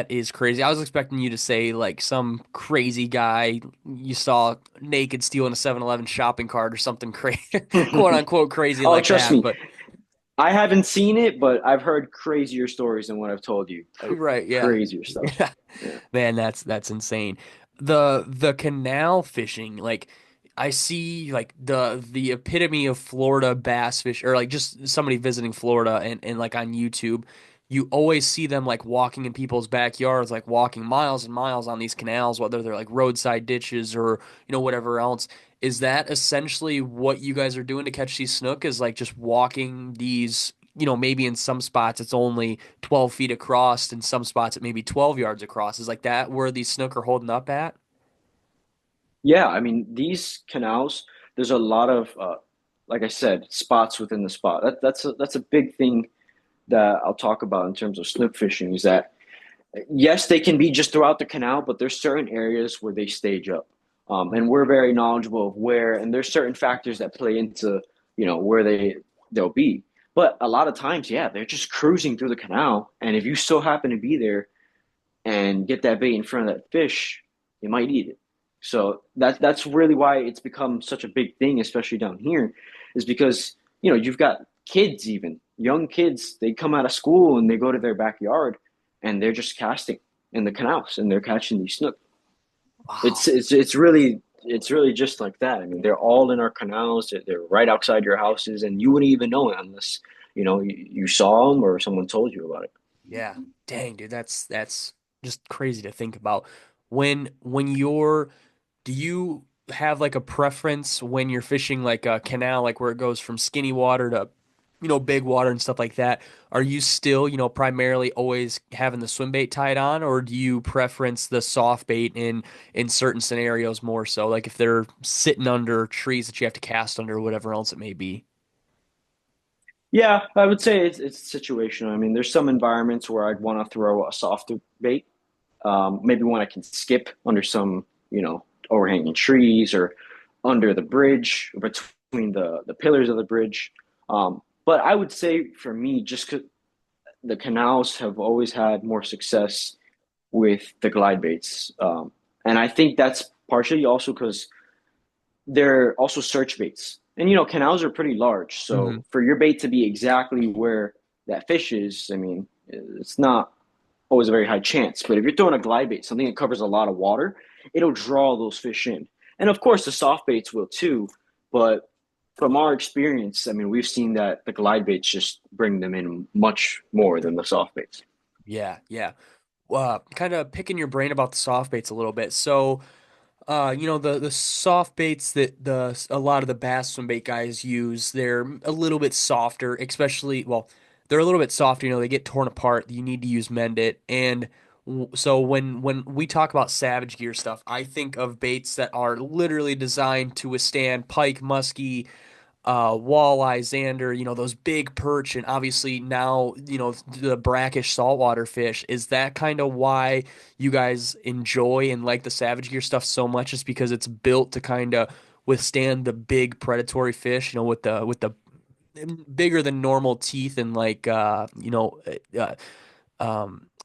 is crazy. I was expecting you to say like some crazy guy you saw naked stealing a 7-Eleven shopping cart or something crazy, quote unquote crazy Oh, like trust that. me, But I haven't seen it, but I've heard crazier stories than what I've told you. Like right, yeah. crazier stuff. Yeah. Yeah. Man, that's insane. The canal fishing, like I see like the epitome of Florida bass fish or like just somebody visiting Florida and like on YouTube, you always see them like walking in people's backyards, like walking miles and miles on these canals, whether they're like roadside ditches or whatever else. Is that essentially what you guys are doing to catch these snook? Is like just walking these, maybe in some spots it's only 12 feet across, and some spots it may be 12 yards across. Is like that where these snook are holding up at? Yeah, I mean, these canals, there's a lot of, like I said, spots within the spot. That's a big thing that I'll talk about in terms of snook fishing is that yes, they can be just throughout the canal, but there's certain areas where they stage up. And we're very knowledgeable of where, and there's certain factors that play into, where they'll be. But a lot of times, yeah, they're just cruising through the canal, and if you so happen to be there and get that bait in front of that fish, you might eat it. So that's really why it's become such a big thing, especially down here, is because you've got kids, even young kids. They come out of school and they go to their backyard, and they're just casting in the canals and they're catching these snook. Wow. It's really it's really just like that. I mean, they're all in our canals. They're right outside your houses, and you wouldn't even know it unless you saw them or someone told you about it. Yeah. Dang, dude, that's just crazy to think about. When you're do you have like a preference when you're fishing like a canal, like where it goes from skinny water to, big water and stuff like that? Are you still, primarily always having the swim bait tied on, or do you preference the soft bait in certain scenarios more so, like if they're sitting under trees that you have to cast under or whatever else it may be? Yeah, I would say it's situational. I mean, there's some environments where I'd want to throw a softer bait, maybe one I can skip under some, overhanging trees or under the bridge between the pillars of the bridge. But I would say for me, just 'cause the canals have always had more success with the glide baits, and I think that's partially also because they're also search baits. And canals are pretty large, Hmm. so for your bait to be exactly where that fish is, I mean, it's not always a very high chance. But if you're throwing a glide bait, something that covers a lot of water, it'll draw those fish in. And of course, the soft baits will too. But from our experience, I mean, we've seen that the glide baits just bring them in much more than the soft baits. Yeah, yeah. Kind of picking your brain about the soft baits a little bit. So, the soft baits that a lot of the bass swim bait guys use, they're a little bit softer, especially, well, they're a little bit softer, they get torn apart. You need to use mend it. And so when we talk about Savage Gear stuff, I think of baits that are literally designed to withstand pike, muskie, walleye, zander, those big perch, and obviously now, the brackish saltwater fish. Is that kind of why you guys enjoy and like the Savage Gear stuff so much? Is because it's built to kind of withstand the big predatory fish, with the bigger than normal teeth and like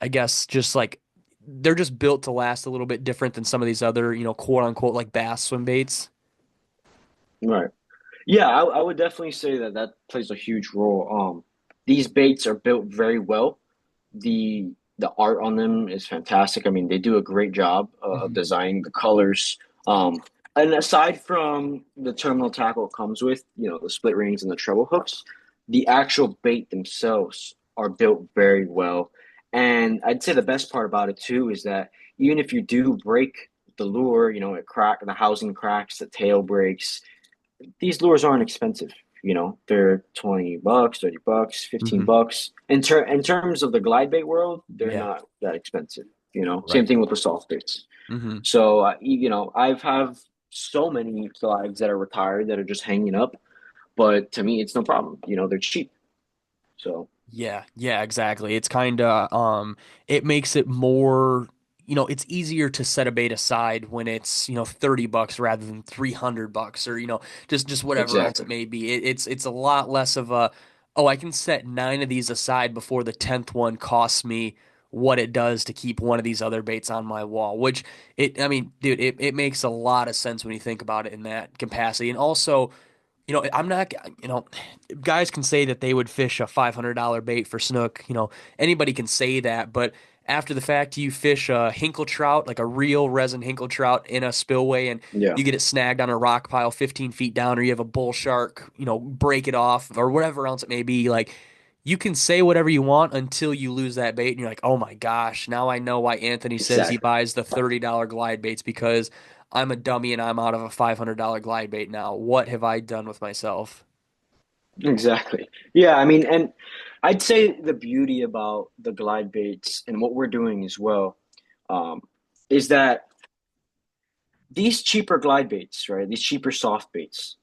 I guess just like they're just built to last a little bit different than some of these other, quote unquote like bass swim baits. Right. Yeah, I would definitely say that that plays a huge role. These baits are built very well. The art on them is fantastic. I mean, they do a great job of Hmm. designing the colors. And aside from the terminal tackle it comes with, the split rings and the treble hooks, the actual bait themselves are built very well. And I'd say the best part about it too is that even if you do break the lure, the housing cracks, the tail breaks, these lures aren't expensive. They're $20, $30, 15 Hmm. bucks. In terms of the glide bait world, they're Yeah. not that expensive. Same Right. thing with the soft baits. Hmm. So I've have so many glides that are retired that are just hanging up, but to me, it's no problem. They're cheap. So Yeah, yeah, exactly. It's kind of it makes it more, it's easier to set a bait aside when it's, $30 rather than $300 or, just whatever else it exactly, may be. It's a lot less of a, oh, I can set nine of these aside before the 10th one costs me what it does to keep one of these other baits on my wall, which I mean, dude, it makes a lot of sense when you think about it in that capacity. And also, I'm not, guys can say that they would fish a $500 bait for snook. Anybody can say that, but after the fact, you fish a hinkle trout, like a real resin hinkle trout in a spillway, and yeah, you get it snagged on a rock pile 15 feet down, or you have a bull shark, break it off, or whatever else it may be. Like, you can say whatever you want until you lose that bait, and you're like, oh my gosh, now I know why Anthony says he exactly. buys the $30 glide baits because I'm a dummy and I'm out of a $500 glide bait now. What have I done with myself? Exactly. Yeah, I mean, and I'd say the beauty about the glide baits and what we're doing as well, um, is that these cheaper glide baits, right? These cheaper soft baits.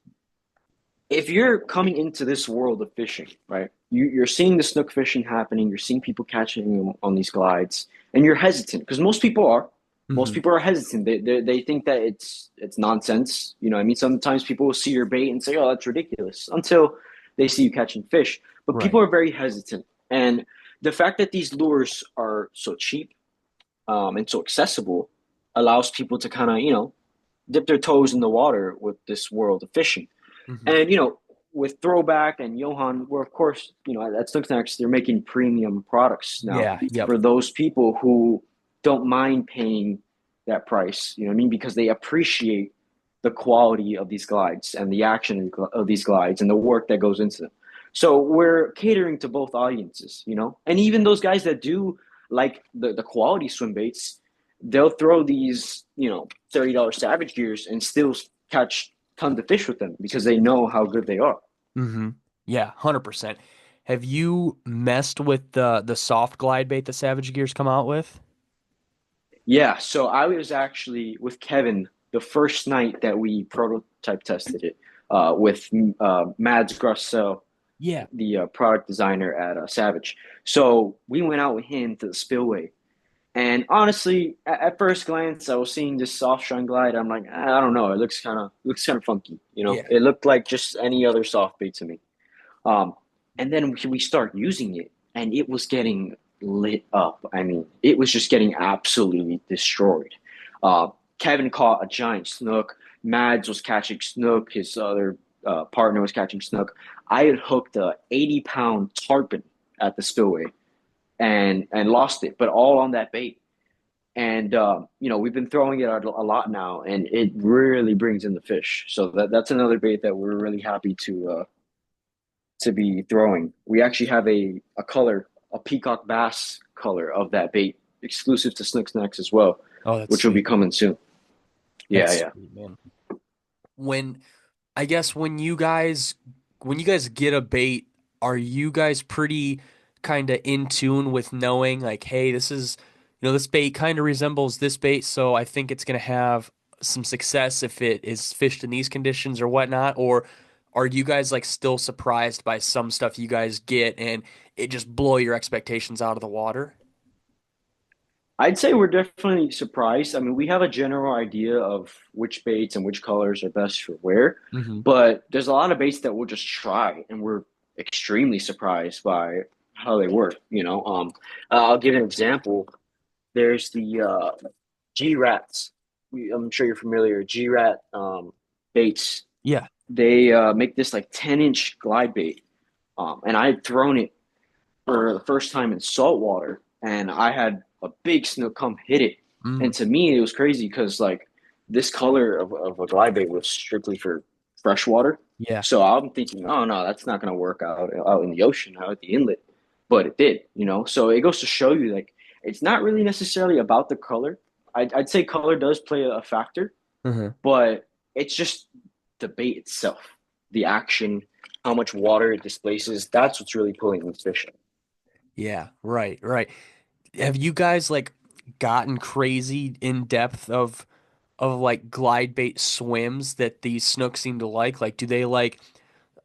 If you're coming into this world of fishing, right? You're seeing the snook fishing happening. You're seeing people catching them on these glides, and you're hesitant because most people are. Most Hmm. people are hesitant. They think that it's nonsense. I mean, sometimes people will see your bait and say, "Oh, that's ridiculous," until they see you catching fish. But people Right. are very hesitant, and the fact that these lures are so cheap, and so accessible allows people to kind of dip their toes in the water with this world of fishing. Hmm. And with Throwback and Johan, we're of course at Snooknex they're making premium products now Yeah. Yep. for those people who don't mind paying that price. You know what I mean? Because they appreciate the quality of these glides and the action of these glides and the work that goes into them. So we're catering to both audiences, you know, and even those guys that do like the quality swim baits, they'll throw these, you know, $30 Savage gears and still catch tons of fish with them because they know how good they are. Mm-hmm. Yeah, 100%. Have you messed with the soft glide bait the Savage Gears come out with? Yeah, so I was actually with Kevin the first night that we prototype tested it with Mads Grossell, Yeah. the product designer at Savage. So we went out with him to the spillway. And honestly, at first glance, I was seeing this soft shine glide. I'm like, I don't know. It looks kind of funky. You know, Yeah. it looked like just any other soft bait to me. Um, and then we start using it, and it was getting lit up. I mean, it was just getting absolutely destroyed. Uh, Kevin caught a giant snook. Mads was catching snook. His other partner was catching snook. I had hooked a 80-pound tarpon at the spillway and lost it, but all on that bait. And you know, we've been throwing it a lot now, and it really brings in the fish. So that's another bait that we're really happy to be throwing. We actually have a color, a peacock bass color of that bait, exclusive to Snook Snacks as well, Oh, that's which will be sweet. coming soon. Yeah, That's yeah. sweet, man. When I guess when you guys get a bait, are you guys pretty kind of in tune with knowing like, hey, this bait kind of resembles this bait, so I think it's gonna have some success if it is fished in these conditions or whatnot? Or are you guys like still surprised by some stuff you guys get and it just blow your expectations out of the water? I'd say we're definitely surprised. I mean, we have a general idea of which baits and which colors are best for where, Hmm. but there's a lot of baits that we'll just try, and we're extremely surprised by how they work. I'll give an example. There's the G rats. I'm sure you're familiar. G rat baits. Yeah. They make this like 10-inch glide bait, and I had thrown it for the first time in saltwater, and I had a big snook come hit it. Mm. And to me, it was crazy because like this color of a glide bait was strictly for freshwater. Yeah. So I'm thinking, oh no, that's not going to work out in the ocean, out at the inlet. But it did, you know. So it goes to show you like it's not really necessarily about the color. I'd say color does play a factor, Hmm. but it's just the bait itself, the action, how much water it displaces. That's what's really pulling these fish in. Yeah, right, right. Have you guys like gotten crazy in depth of like glide bait swims that these snooks seem to like? Like, do they like?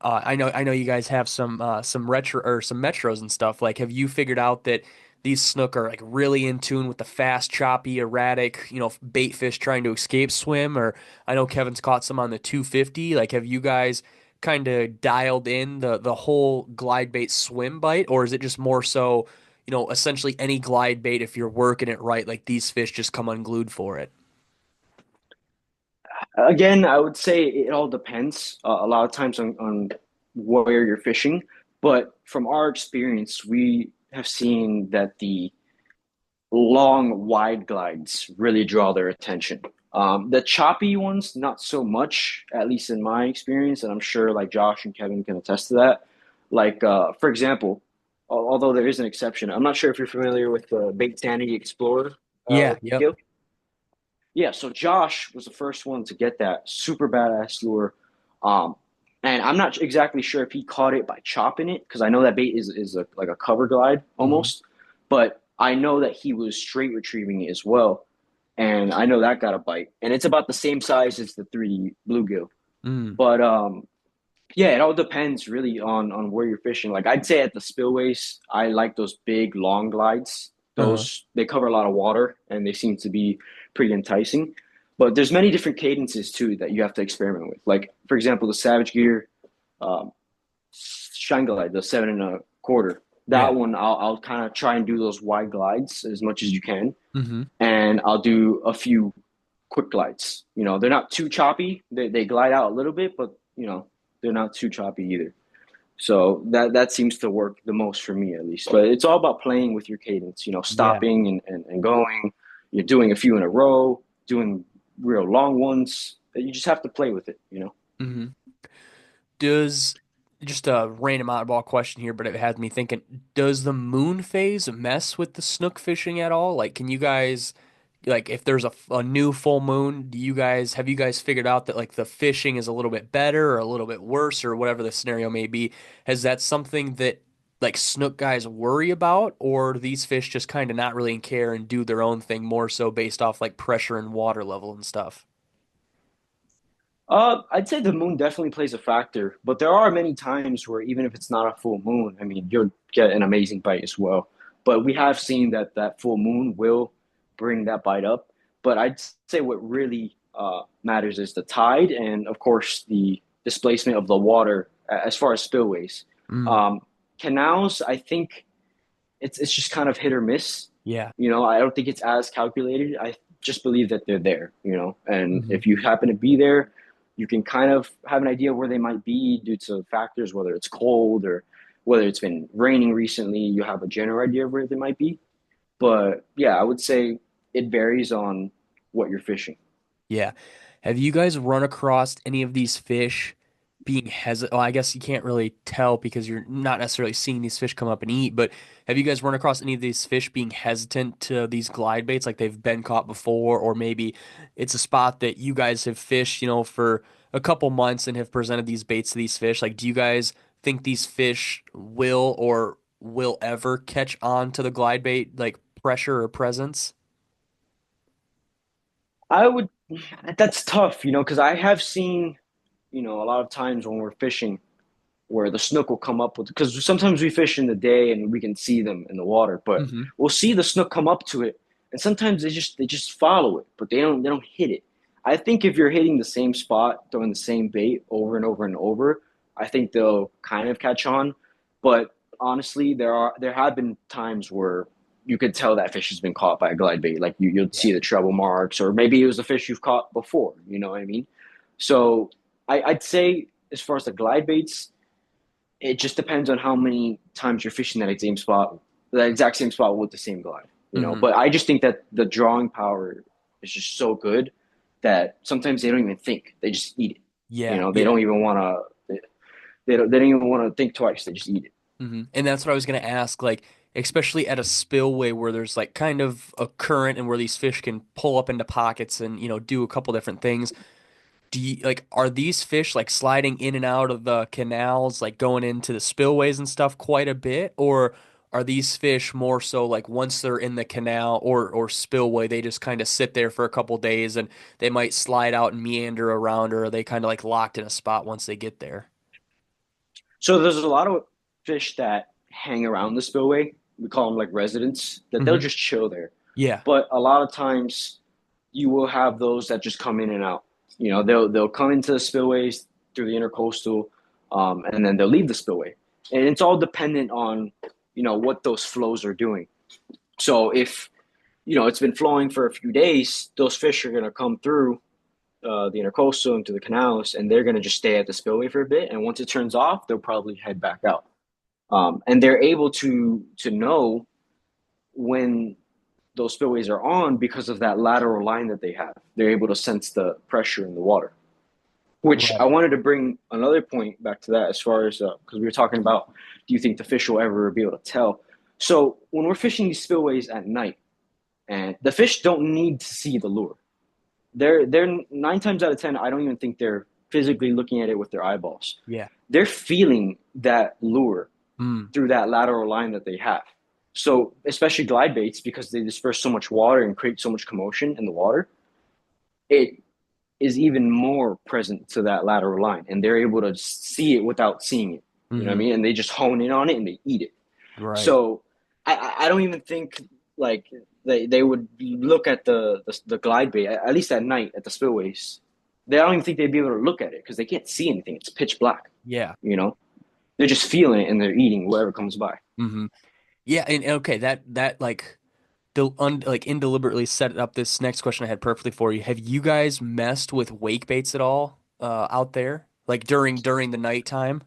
I know you guys have some retro or some metros and stuff. Like, have you figured out that these snook are like really in tune with the fast, choppy, erratic, bait fish trying to escape swim? Or I know Kevin's caught some on the 250. Like, have you guys kind of dialed in the whole glide bait swim bite, or is it just more so, essentially any glide bait if you're working it right, like these fish just come unglued for it? Again, I would say it all depends a lot of times on where you're fishing. But from our experience, we have seen that the long, wide glides really draw their attention. The choppy ones, not so much, at least in my experience, and I'm sure like Josh and Kevin can attest to that. Like, for example, although there is an exception, I'm not sure if you're familiar with the Bait Sanity Explorer Yeah, yep. gill. Yeah, so Josh was the first one to get that super badass lure. Um, and I'm not exactly sure if he caught it by chopping it, because I know that bait is like a cover glide Hmm. almost. But I know that he was straight retrieving it as well. And I know that got a bite. And it's about the same size as the 3D bluegill. Mm. But yeah, it all depends really on where you're fishing. Like I'd say at the spillways, I like those big long glides. Uh-huh. Those they cover a lot of water and they seem to be pretty enticing. But there's many different cadences too that you have to experiment with. Like for example, the Savage Gear um, Shine Glide, the 7 1/4. Yeah. That one I'll kind of try and do those wide glides as much as you can, Hmm. and I'll do a few quick glides. You know, they're not too choppy. They glide out a little bit, but you know they're not too choppy either. So that seems to work the most for me at least. But it's all about playing with your cadence, you know, Yeah. stopping and going. You're doing a few in a row, doing real long ones. that you just have to play with it, you know? Hmm. Does just a random oddball question here, but it had me thinking, does the moon phase mess with the snook fishing at all? Like, can you guys, like, if there's a new full moon, do you guys, have you guys figured out that like the fishing is a little bit better or a little bit worse or whatever the scenario may be? Has that something that like snook guys worry about, or do these fish just kind of not really care and do their own thing more so based off like pressure and water level and stuff? I'd say the moon definitely plays a factor, but there are many times where even if it's not a full moon, I mean, you'll get an amazing bite as well. But we have seen that that full moon will bring that bite up. But I'd say what really matters is the tide and, of course, the displacement of the water as far as spillways. Mm, Um, Canals, I think it's just kind of hit or miss. yeah. You know, I don't think it's as calculated. I just believe that they're there, you know, and Hmm. if you happen to be there, you can kind of have an idea where they might be due to factors, whether it's cold or whether it's been raining recently. You have a general idea of where they might be. But yeah, I would say it varies on what you're fishing. Yeah. Have you guys run across any of these fish being hesitant? Well, I guess you can't really tell because you're not necessarily seeing these fish come up and eat, but have you guys run across any of these fish being hesitant to these glide baits like they've been caught before, or maybe it's a spot that you guys have fished, for a couple months and have presented these baits to these fish? Like, do you guys think these fish will or will ever catch on to the glide bait like pressure or presence? I would, that's tough, you know, because I have seen, you know, a lot of times when we're fishing where the snook will come up with, because sometimes we fish in the day and we can see them in the water, but Hmm. we'll see the snook come up to it, and sometimes they just follow it, but they don't hit it. I think if you're hitting the same spot, throwing the same bait over and over and over, I think they'll kind of catch on. But honestly, there have been times where you could tell that fish has been caught by a glide bait. Like you'd Yeah. see the treble marks, or maybe it was a fish you've caught before. You know what I mean? So I'd say as far as the glide baits, it just depends on how many times you're fishing that exact same spot with the same glide, you know. Hmm. But I just think that the drawing power is just so good that sometimes they don't even think; they just eat it. You Yeah. know, they Yeah. don't even want to. They don't even want to think twice. They just eat it. And that's what I was gonna ask, like, especially at a spillway where there's like kind of a current and where these fish can pull up into pockets and, do a couple different things. Do you like are these fish like sliding in and out of the canals, like going into the spillways and stuff quite a bit? Or are these fish more so like once they're in the canal or spillway, they just kind of sit there for a couple days and they might slide out and meander around, or are they kind of like locked in a spot once they get there? So there's a lot of fish that hang around the spillway. We call them like residents. That they'll Hmm. just chill there. Yeah. But a lot of times you will have those that just come in and out. You know, they'll come into the spillways through the intercoastal, and then they'll leave the spillway. And it's all dependent on, you know, what those flows are doing. So if, you know, it's been flowing for a few days, those fish are going to come through the intercoastal into the canals, and they're going to just stay at the spillway for a bit. And once it turns off, they'll probably head back out. And they're able to know when those spillways are on because of that lateral line that they have. They're able to sense the pressure in the water. Which I Right. wanted to bring another point back to that as far as because we were talking about, do you think the fish will ever be able to tell? So when we're fishing these spillways at night, and the fish don't need to see the lure. They're 9 times out of 10. I don't even think they're physically looking at it with their eyeballs. Yeah. They're feeling that lure Mm. through that lateral line that they have. So especially glide baits, because they disperse so much water and create so much commotion in the water, it is even more present to that lateral line, and they're able to see it without seeing it. You know what I Hmm. mean? And they just hone in on it and they eat it. Right. So I don't even think like they would look at the glide bait at least at night at the spillways. They I don't even think they'd be able to look at it because they can't see anything. It's pitch black. Yeah. You know, they're just feeling it and they're eating whatever comes by. Hmm. Yeah, and okay, that like like indeliberately set up this next question I had perfectly for you. Have you guys messed with wake baits at all out there? Like during the nighttime?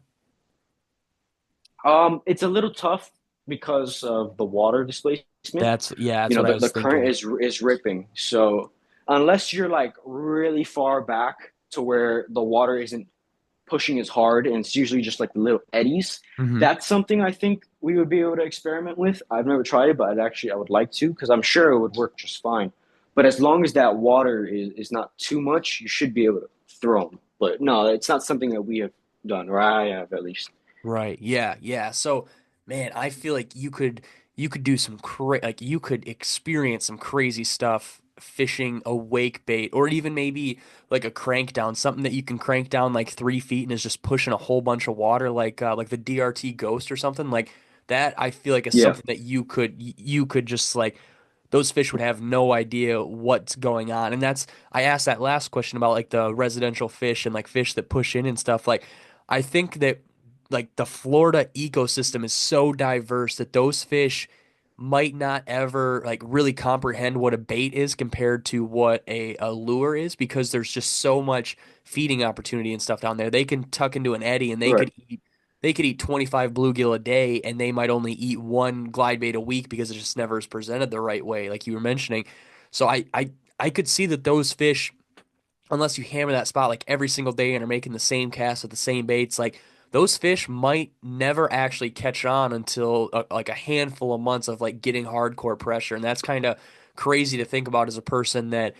It's a little tough because of the water displacement. You That's know, what I the was current thinking. is ripping. So unless you're like really far back, to where the water isn't pushing as hard, and it's usually just like the little eddies. Hmm. That's something I think we would be able to experiment with. I've never tried it, but I would like to because I'm sure it would work just fine. But as long as that water is not too much, you should be able to throw them. But no, it's not something that we have done, or I have at least. Right. Yeah. Yeah. So, man, I feel like you could do some like you could experience some crazy stuff fishing a wake bait, or even maybe like a crank down, something that you can crank down like 3 feet and is just pushing a whole bunch of water, like the DRT Ghost or something like that. I feel like is Yeah, something that you could just like those fish would have no idea what's going on. And that's I asked that last question about like the residential fish and like fish that push in and stuff. Like I think that like the Florida ecosystem is so diverse that those fish might not ever like really comprehend what a bait is compared to what a lure is, because there's just so much feeding opportunity and stuff down there. They can tuck into an eddy and right, they could eat 25 bluegill a day, and they might only eat one glide bait a week because it just never is presented the right way, like you were mentioning. So I could see that those fish, unless you hammer that spot like every single day and are making the same cast with the same baits, like those fish might never actually catch on until like a handful of months of like getting hardcore pressure. And that's kind of crazy to think about as a person that,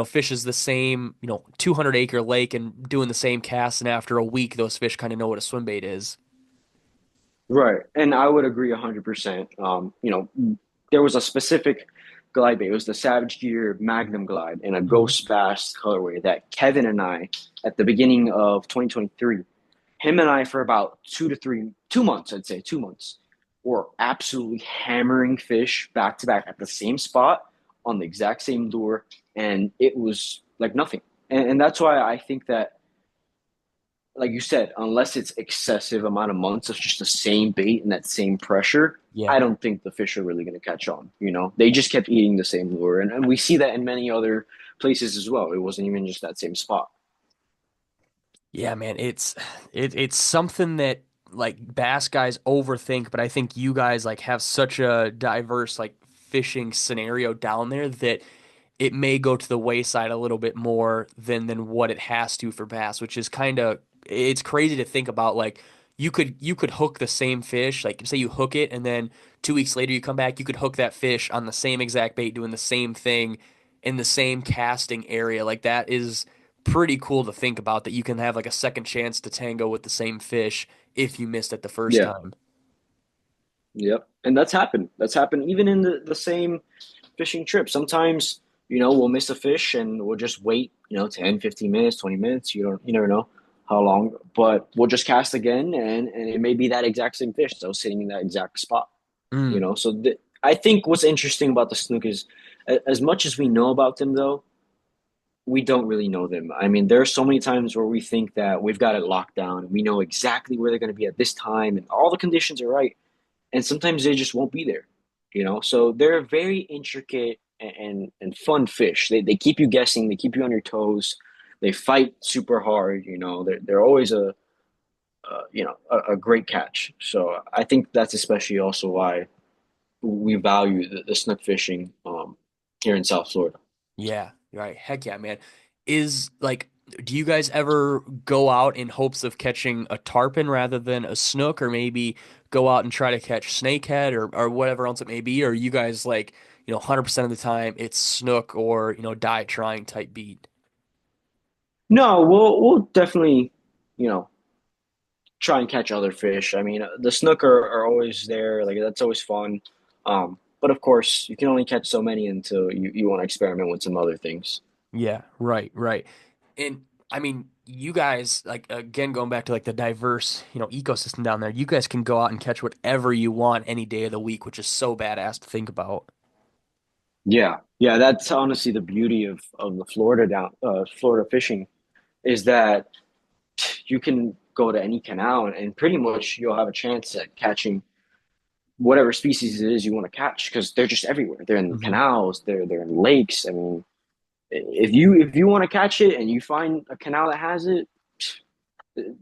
fishes the same, 200-acre lake and doing the same cast. And after a week, those fish kind of know what a swim bait is. right. And I would agree 100%. There was a specific glide bait. It was the Savage Gear Magnum Glide in a Mhm. Ghost Bass colorway that Kevin and I, at the beginning of 2023, him and I for about 2 months, I'd say 2 months, were absolutely hammering fish back to back at the same spot on the exact same lure, and it was like nothing. And that's why I think that, like you said, unless it's excessive amount of months of just the same bait and that same pressure, Yeah. I don't think the fish are really going to catch on. They just kept eating the same lure, and we see that in many other places as well. It wasn't even just that same spot. Yeah, man, it's something that like bass guys overthink, but I think you guys like have such a diverse like fishing scenario down there that it may go to the wayside a little bit more than what it has to for bass, which is kind of it's crazy to think about. Like you could hook the same fish, like say you hook it and then 2 weeks later you come back, you could hook that fish on the same exact bait doing the same thing in the same casting area. Like that is pretty cool to think about, that you can have like a second chance to tango with the same fish if you missed it the first Yeah. time. Yep. And that's happened. That's happened even in the same fishing trip. Sometimes, we'll miss a fish and we'll just wait, 10, 15 minutes, 20 minutes. You never know how long, but we'll just cast again, and it may be that exact same fish that was sitting in that exact spot, Mm. So I think what's interesting about the snook is, as much as we know about them, though, we don't really know them. I mean, there are so many times where we think that we've got it locked down and we know exactly where they're going to be at this time and all the conditions are right, and sometimes they just won't be there. So they're very intricate and fun fish. They keep you guessing, they keep you on your toes, they fight super hard. They're always a great catch. So I think that's especially also why we value the snook fishing here in South Florida. Yeah, right. Heck yeah, man. Is like, do you guys ever go out in hopes of catching a tarpon rather than a snook, or maybe go out and try to catch snakehead or whatever else it may be? Or you guys like, 100% of the time it's snook or, die trying type beat? No, we'll definitely, you know, try and catch other fish. I mean, the snook are always there. Like that's always fun. But of course, you can only catch so many until you want to experiment with some other things. Yeah, right, right. And I mean, you guys, like again, going back to like the diverse, ecosystem down there, you guys can go out and catch whatever you want any day of the week, which is so badass to think about. Yeah, yeah, that's honestly the beauty of the Florida fishing is that you can go to any canal and pretty much you'll have a chance at catching whatever species it is you want to catch because they're just everywhere. They're in Hmm. canals, they're in lakes. I mean, if you want to catch it and you find a canal that has it,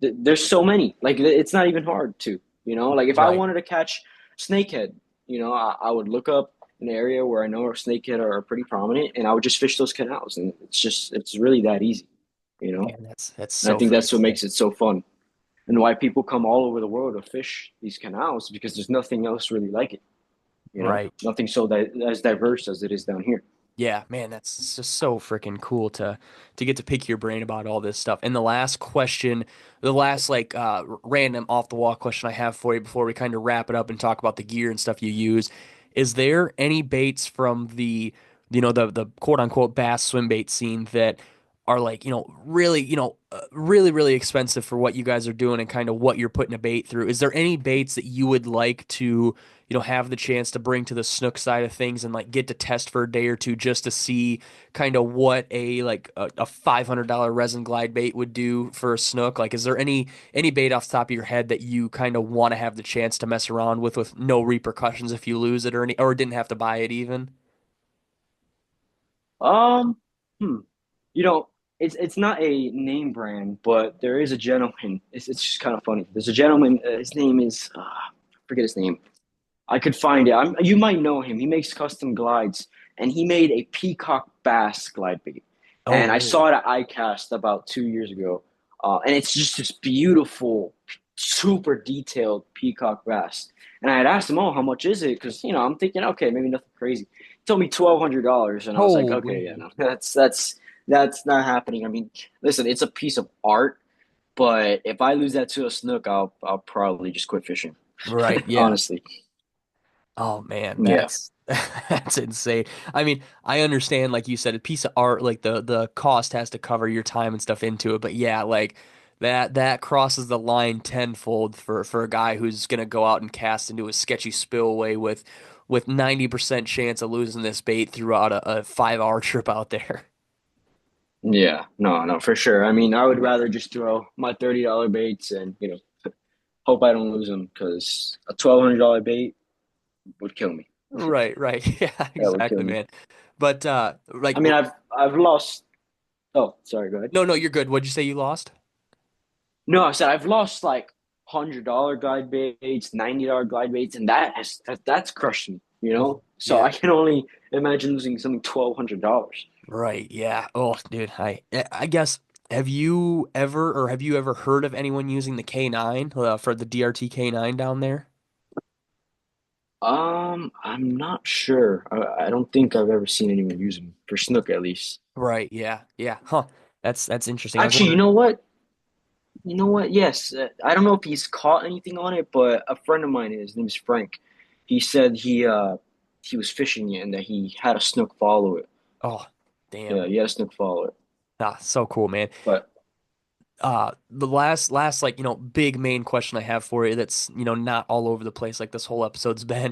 there's so many. Like it's not even hard to, like if I Right. wanted to catch snakehead, I would look up an area where I know snakehead are pretty prominent, and I would just fish those canals, and it's really that easy. you know? Man, that's And I so think freaking that's what cool. makes it so fun. And why people come all over the world to fish these canals because there's nothing else really like it, you know? Right. Nothing so that as diverse as it is down here. Yeah, man, that's just so freaking cool to get to pick your brain about all this stuff. And the last question, the last like random off the wall question I have for you before we kind of wrap it up and talk about the gear and stuff you use, is there any baits from the the quote unquote bass swim bait scene that are like, really, really really expensive for what you guys are doing and kind of what you're putting a bait through? Is there any baits that you would like to have the chance to bring to the snook side of things and like get to test for a day or two just to see kind of what a $500 resin glide bait would do for a snook? Like, is there any bait off the top of your head that you kind of want to have the chance to mess around with no repercussions if you lose it or didn't have to buy it even? Um, hmm. You know, it's not a name brand, but there is a gentleman. It's just kind of funny. There's a gentleman. His name is I forget his name. I could find it. You might know him. He makes custom glides, and he made a peacock bass glide bait. Oh, And I really? saw it at iCast about 2 years ago, and it's just this beautiful, super detailed peacock bass. And I had asked him, "Oh, how much is it?" Because I'm thinking, okay, maybe nothing crazy. He told me $1,200, and I was like, okay, yeah, Holy. no, that's not happening. I mean, listen, it's a piece of art, but if I lose that to a snook, I'll probably just quit fishing. Right, yeah. Honestly, Oh man, yeah. that's that's insane. I mean, I understand, like you said, a piece of art, like the cost has to cover your time and stuff into it. But yeah, like that crosses the line tenfold for a guy who's gonna go out and cast into a sketchy spillway with 90% chance of losing this bait throughout a 5 hour trip out there. Yeah, no, no, for sure. I mean, I would rather just throw my $30 baits and, hope I don't lose them because a $1,200 bait would kill me. Right, right. Yeah, That would kill exactly, me. man. But like I mean, I've lost. Oh, sorry, go ahead. no, no, you're good. What'd you say you lost? No, I said I've lost like $100 glide baits, $90 glide baits, and that's crushed me, you Oh, know? So yeah. I can only imagine losing something $1,200. Right. Yeah. Oh, dude. I guess have you ever heard of anyone using the K9 for the DRT K9 down there? I'm not sure. I don't think I've ever seen anyone use them for snook at least. Right. Yeah. Yeah. Huh. That's interesting. I was Actually, you wondering. know what? You know what? Yes, I don't know if he's caught anything on it, but a friend of mine, his name is Frank. He said he was fishing it and that he had a snook follow it. Oh, damn. Yeah, he had a snook follow it. Ah, so cool, man. But The last like big main question I have for you that's not all over the place like this whole episode's been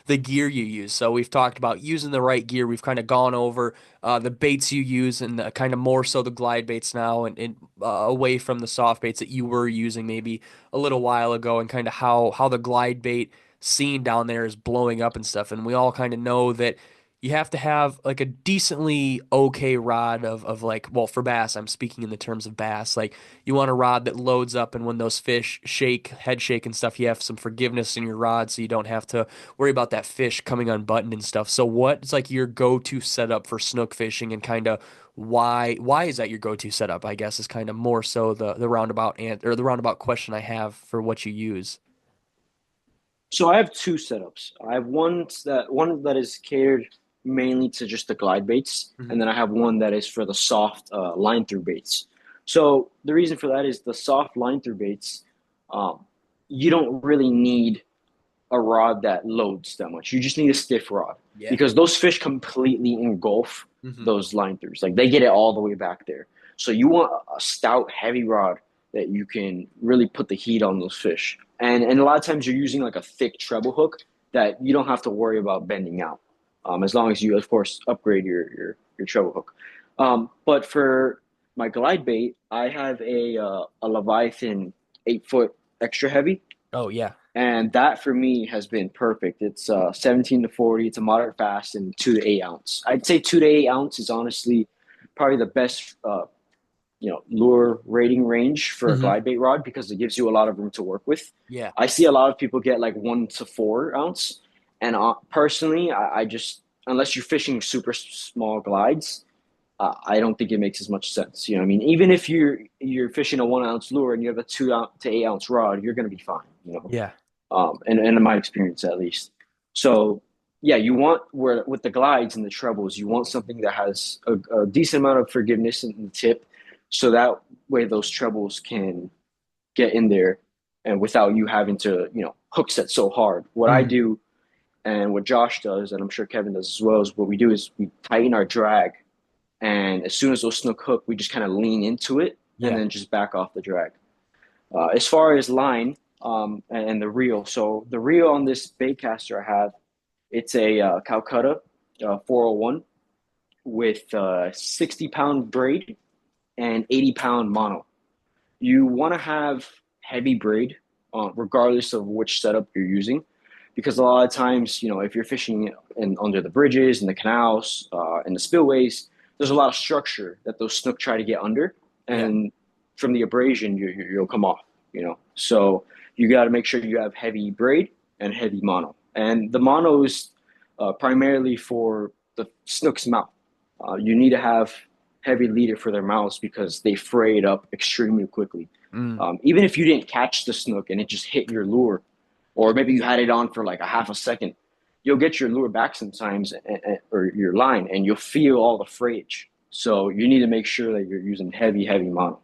the gear you use. So we've talked about using the right gear. We've kind of gone over the baits you use and kind of more so the glide baits now and away from the soft baits that you were using maybe a little while ago and kind of how the glide bait scene down there is blowing up and stuff. And we all kind of know that you have to have like a decently okay rod of like, well, for bass, I'm speaking in the terms of bass, like you want a rod that loads up, and when those fish shake, head shake and stuff, you have some forgiveness in your rod, so you don't have to worry about that fish coming unbuttoned and stuff. So, what's like your go-to setup for snook fishing, and kind of why is that your go-to setup? I guess is kind of more so the roundabout or the roundabout question I have for what you use. so I have two setups. I have one that is catered mainly to just the glide baits, and Mhm. then I have one that is for the soft line through baits. So the reason for that is the soft line through baits. Um, you don't really need a rod that loads that much. You just need a stiff rod Yeah. because those fish completely engulf Hmm. those line throughs. Like they get it all the way back there. So you want a stout, heavy rod that you can really put the heat on those fish. And a lot of times you're using like a thick treble hook that you don't have to worry about bending out. As long as you, of course, upgrade your treble hook. But for my glide bait, I have a Leviathan 8 foot extra heavy, Oh yeah. and that for me has been perfect. It's 17 to 40. It's a moderate fast and 2 to 8 ounce. I'd say 2 to 8 ounce is honestly probably the best lure rating range for a Hmm. glide bait rod because it gives you a lot of room to work with. Yeah. I see a lot of people get like 1 to 4 ounce, and personally, I just unless you're fishing super small glides, I don't think it makes as much sense. You know what I mean? Even if you're fishing a 1 ounce lure and you have a 2 to 8 ounce rod, you're going to be fine. You know, Yeah. and in my experience at least. So yeah, you want where with the glides and the trebles, you want something that has a decent amount of forgiveness in the tip, so that way those trebles can get in there and without you having to, hook set so hard. What I Mm. do and what Josh does, and I'm sure Kevin does as well, is what we do is we tighten our drag, and as soon as those snook hook, we just kind of lean into it and Yeah. then just back off the drag. As far as line and the reel, so the reel on this baitcaster I have, it's a Calcutta 401 with 60-pound braid and 80-pound mono. You want to have heavy braid, regardless of which setup you're using, because a lot of times, if you're fishing under the bridges and the canals and the spillways, there's a lot of structure that those snook try to get under, Yeah. and from the abrasion, you'll come off. So you got to make sure you have heavy braid and heavy mono, and the mono is primarily for the snook's mouth. You need to have heavy leader for their mouths because they fray it up extremely quickly. Mm. Even if you didn't catch the snook and it just hit your lure, or maybe you had it on for like a half a second, you'll get your lure back sometimes, or your line, and you'll feel all the frayage. So you need to make sure that you're using heavy, heavy mono.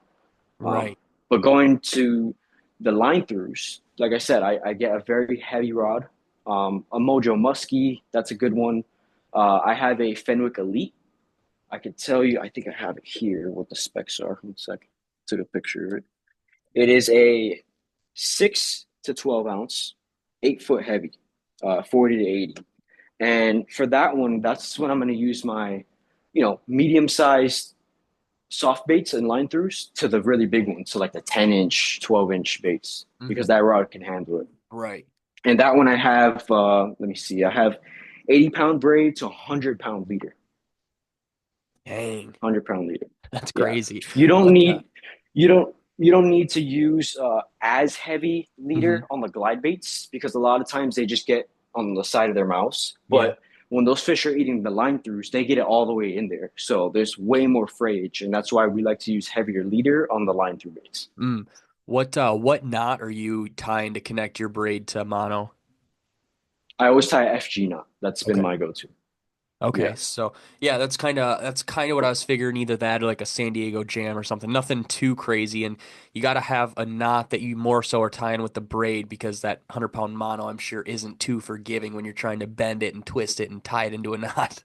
Um, Right. but going to the line throughs, like I said, I get a very heavy rod. A Mojo Muskie, that's a good one. I have a Fenwick Elite. I could tell you, I think I have it here, what the specs are. One sec. Took a picture of it. It is a 6 to 12 ounce, 8 foot heavy, 40 to 80. And for that one, that's when I'm going to use my, medium sized soft baits and line throughs to the really big ones. So like the 10-inch, 12-inch baits, because Hmm. that rod can handle it. Right. And that one I have, let me see, I have 80-pound braid to 100-pound leader. Dang. 100-pound leader. That's Yeah. crazy. You don't What need you don't need to use as heavy hmm leader on the glide baits because a lot of times they just get on the side of their mouths. Yeah. But when those fish are eating the line throughs, they get it all the way in there. So there's way more frayage, and that's why we like to use heavier leader on the line through baits. Mm. What knot are you tying to connect your braid to mono? I always tie a FG knot. That's been Okay. my go-to. Okay, Yeah. so yeah, that's kind of what I was figuring. Either that or like a San Diego Jam or something. Nothing too crazy, and you got to have a knot that you more so are tying with the braid because that 100-pound mono, I'm sure, isn't too forgiving when you're trying to bend it and twist it and tie it into a knot.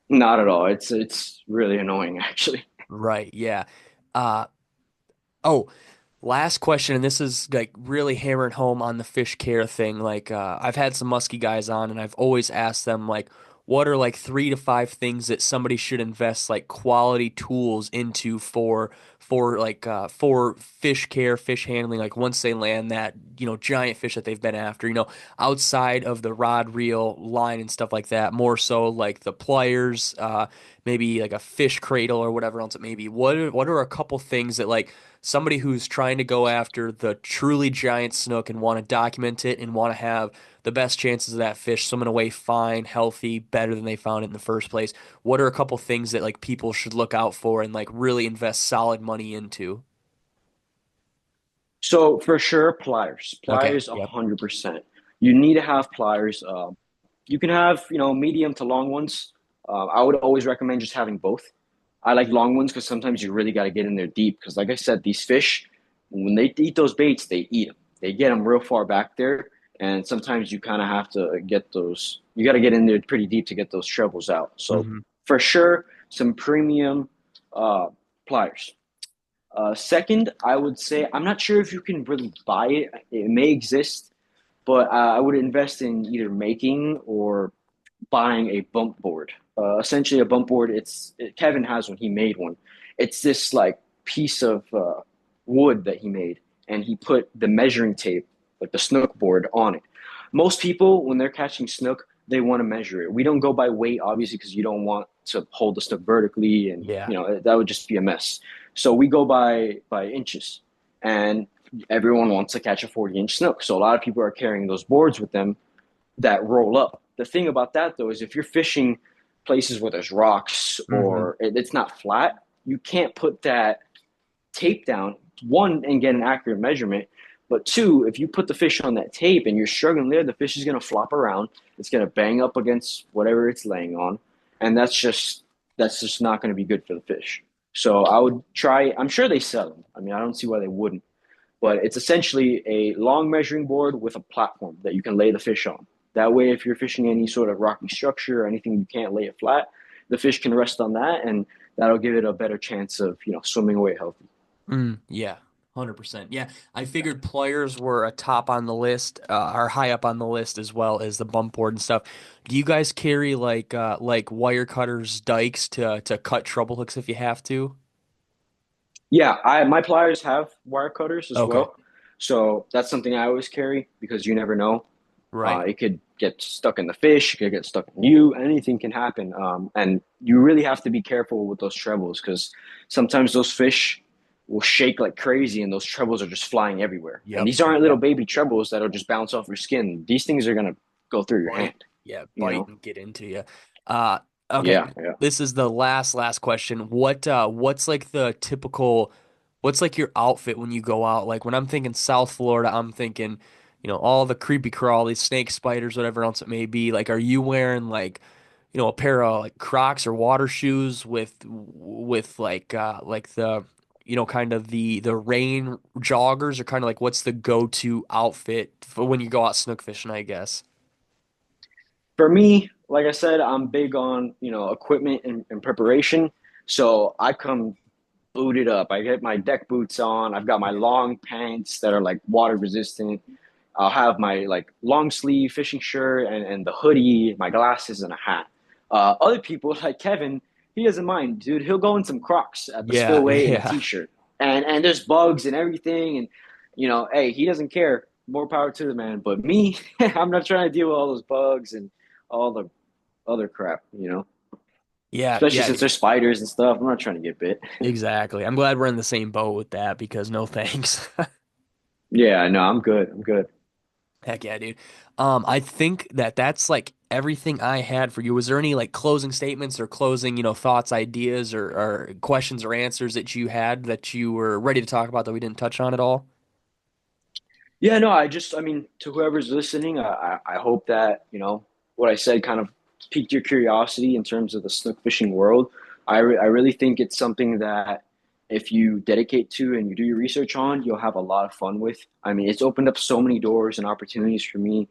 Not at all. It's really annoying actually. Right? Yeah. Uh, oh, last question, and this is like really hammering home on the fish care thing. Like, I've had some musky guys on, and I've always asked them, like, what are like 3 to 5 things that somebody should invest like quality tools into for fish care, fish handling, like once they land that, giant fish that they've been after, outside of the rod, reel, line, and stuff like that, more so like the pliers, maybe like a fish cradle or whatever else it may be. What are a couple things that like somebody who's trying to go after the truly giant snook and want to document it and want to have the best chances of that fish swimming away fine, healthy, better than they found it in the first place? What are a couple things that like people should look out for and like really invest solid money into? So for sure, pliers. Okay. Pliers, Yep. 100%. You need to have pliers. You can have, medium to long ones. I would always recommend just having both. I like long ones because sometimes you really got to get in there deep. Because, like I said, these fish, when they eat those baits, they eat them. They get them real far back there, and sometimes you kind of have to get those. You got to get in there pretty deep to get those trebles out. So Hmm. for sure, some premium uh, pliers. Second, I would say I'm not sure if you can really buy it. It may exist, but I would invest in either making or buying a bump board. Essentially, a bump board. Kevin has one. He made one. It's this like piece of wood that he made, and he put the measuring tape, like the snook board, on it. Most people, when they're catching snook, they want to measure it. We don't go by weight, obviously, because you don't want to hold the snook vertically, and Yeah. that would just be a mess. So we go by inches, and everyone wants to catch a 40-inch snook. So a lot of people are carrying those boards with them that roll up. The thing about that though is if you're fishing places where there's rocks Hmm. or it's not flat, you can't put that tape down, one, and get an accurate measurement. But two, if you put the fish on that tape and you're struggling there, the fish is going to flop around. It's going to bang up against whatever it's laying on, and that's just not going to be good for the fish. So I would try. I'm sure they sell them. I mean, I don't see why they wouldn't. But it's essentially a long measuring board with a platform that you can lay the fish on. That way, if you're fishing any sort of rocky structure or anything you can't lay it flat, the fish can rest on that, and that'll give it a better chance of swimming away healthy. Yeah, 100%. Yeah, I figured pliers were a top on the list, or high up on the list as well as the bump board and stuff. Do you guys carry like wire cutters, dikes to cut treble hooks if you have to? Yeah, I my pliers have wire cutters as Okay, well, so that's something I always carry because you never know. right. It could get stuck in the fish, it could get stuck in you. Anything can happen, and you really have to be careful with those trebles because sometimes those fish will shake like crazy, and those trebles are just flying everywhere. And Yep. these aren't little Yep. baby trebles that'll just bounce off your skin. These things are gonna go through your Bite. hand. Yeah, You bite know? and get into you. Uh, okay. Yeah, yeah. This is the last question. What's like the typical, what's like your outfit when you go out? Like when I'm thinking South Florida, I'm thinking, all the creepy crawlies, snake spiders, whatever else it may be. Like, are you wearing like, a pair of like Crocs or water shoes with like the, kind of the rain joggers, or kind of like what's the go-to outfit for when you go out snook fishing, I guess? For me, like I said, I'm big on equipment and preparation. So I come booted up. I get my deck boots on. I've got my long pants that are like water resistant. I'll have my like long sleeve fishing shirt and the hoodie, my glasses, and a hat. Other people like Kevin, he doesn't mind, dude. He'll go in some Crocs at the Yeah, spillway and a yeah. t-shirt, and there's bugs and everything, and hey, he doesn't care. More power to the man. But me, I'm not trying to deal with all those bugs and all the other crap, Yeah, especially yeah, since there's spiders and stuff. I'm not trying to get bit. exactly. I'm glad we're in the same boat with that because no thanks. Yeah, no, I'm good. I'm good. Heck yeah, dude. I think that's like everything I had for you. Was there any like closing statements or closing, thoughts, ideas, or questions or answers that you had that you were ready to talk about that we didn't touch on at all? Yeah, no, I mean, to whoever's listening, I hope that, what I said kind of piqued your curiosity in terms of the snook fishing world. I really think it's something that if you dedicate to and you do your research on, you'll have a lot of fun with. I mean, it's opened up so many doors and opportunities for me,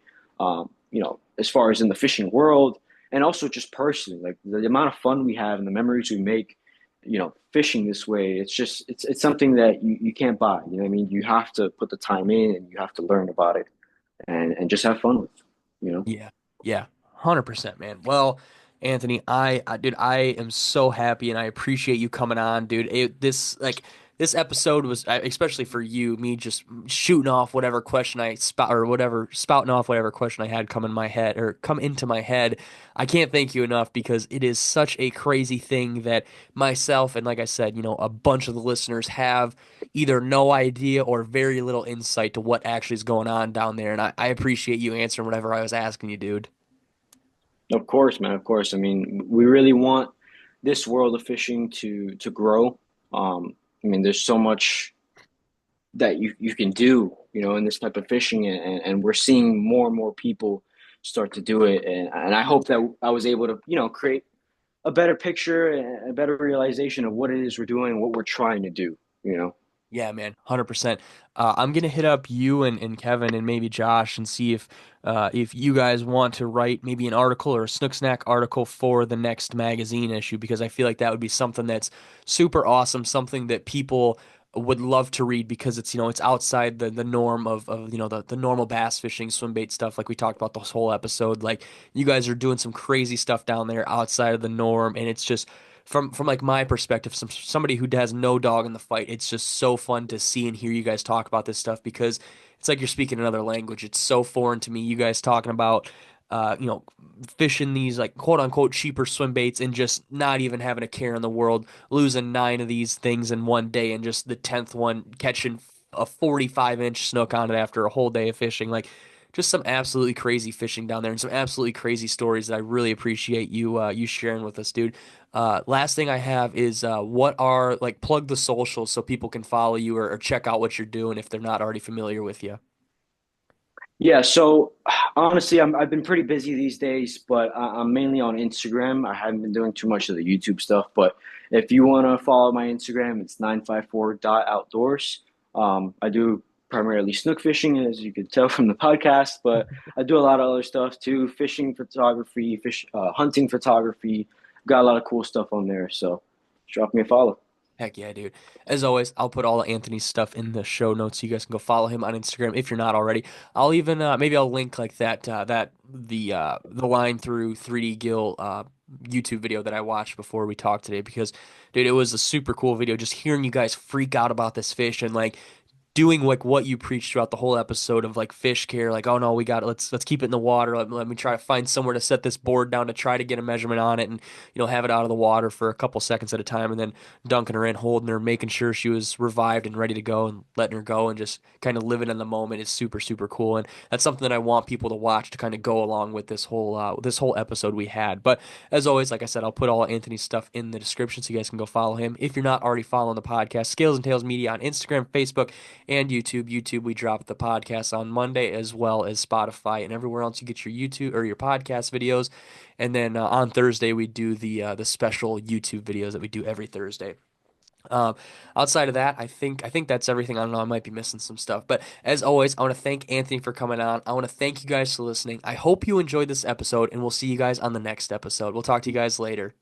as far as in the fishing world and also just personally, like the amount of fun we have and the memories we make, fishing this way. It's something that you can't buy. You know what I mean? You have to put the time in and you have to learn about it and just have fun with, you know? Yeah, yeah, 100%, man. Well, Anthony, dude, I am so happy and I appreciate you coming on, dude. This episode was especially for you, me just shooting off whatever question I spout or whatever spouting off whatever question I had come in my head or come into my head. I can't thank you enough because it is such a crazy thing that myself and like I said, a bunch of the listeners have either no idea or very little insight to what actually is going on down there. And I appreciate you answering whatever I was asking you, dude. Of course, man. Of course. I mean, we really want this world of fishing to grow. I mean, there's so much that you can do, in this type of fishing, and we're seeing more and more people start to do it. And I hope that I was able to, create a better picture and a better realization of what it is we're doing, what we're trying to do. Yeah, man, 100%. I'm gonna hit up you and Kevin and maybe Josh and see if you guys want to write maybe an article or a Snook Snack article for the next magazine issue because I feel like that would be something that's super awesome, something that people would love to read because it's outside the norm of the normal bass fishing swim bait stuff like we talked about this whole episode. Like you guys are doing some crazy stuff down there outside of the norm, and it's just from like my perspective, somebody who has no dog in the fight, it's just so fun to see and hear you guys talk about this stuff because it's like you're speaking another language. It's so foreign to me. You guys talking about, uh, you know, fishing these like quote unquote cheaper swim baits and just not even having a care in the world, losing nine of these things in one day and just the 10th one catching a 45-inch snook on it after a whole day of fishing. Like just some absolutely crazy fishing down there and some absolutely crazy stories that I really appreciate you sharing with us, dude. Last thing I have is what are like plug the socials so people can follow you or check out what you're doing if they're not already familiar with you. Yeah, so honestly, I've been pretty busy these days, but I'm mainly on Instagram. I haven't been doing too much of the YouTube stuff, but if you want to follow my Instagram, it's 954.outdoors. I do primarily snook fishing, as you could tell from the podcast, but I do a lot of other stuff too, fishing photography, hunting photography. Got a lot of cool stuff on there, so drop me a follow. Heck yeah, dude. As always, I'll put all of Anthony's stuff in the show notes so you guys can go follow him on Instagram if you're not already. I'll even maybe I'll link like the line through 3D Gill YouTube video that I watched before we talked today because dude, it was a super cool video just hearing you guys freak out about this fish and like doing like what you preached throughout the whole episode of like fish care, like, oh no, we got it. Let's keep it in the water. Let me try to find somewhere to set this board down to try to get a measurement on it and have it out of the water for a couple seconds at a time and then dunking her in, holding her, making sure she was revived and ready to go and letting her go and just kind of living in the moment is super, super cool. And that's something that I want people to watch to kind of go along with this whole episode we had. But as always, like I said, I'll put all Anthony's stuff in the description so you guys can go follow him. If you're not already following the podcast, Scales and Tails Media on Instagram, Facebook, and YouTube. YouTube, we drop the podcast on Monday as well as Spotify and everywhere else you get your YouTube or your podcast videos. And then on Thursday, we do the special YouTube videos that we do every Thursday. Um, Outside of that, I think that's everything. I don't know, I might be missing some stuff. But as always, I want to thank Anthony for coming on. I want to thank you guys for listening. I hope you enjoyed this episode, and we'll see you guys on the next episode. We'll talk to you guys later.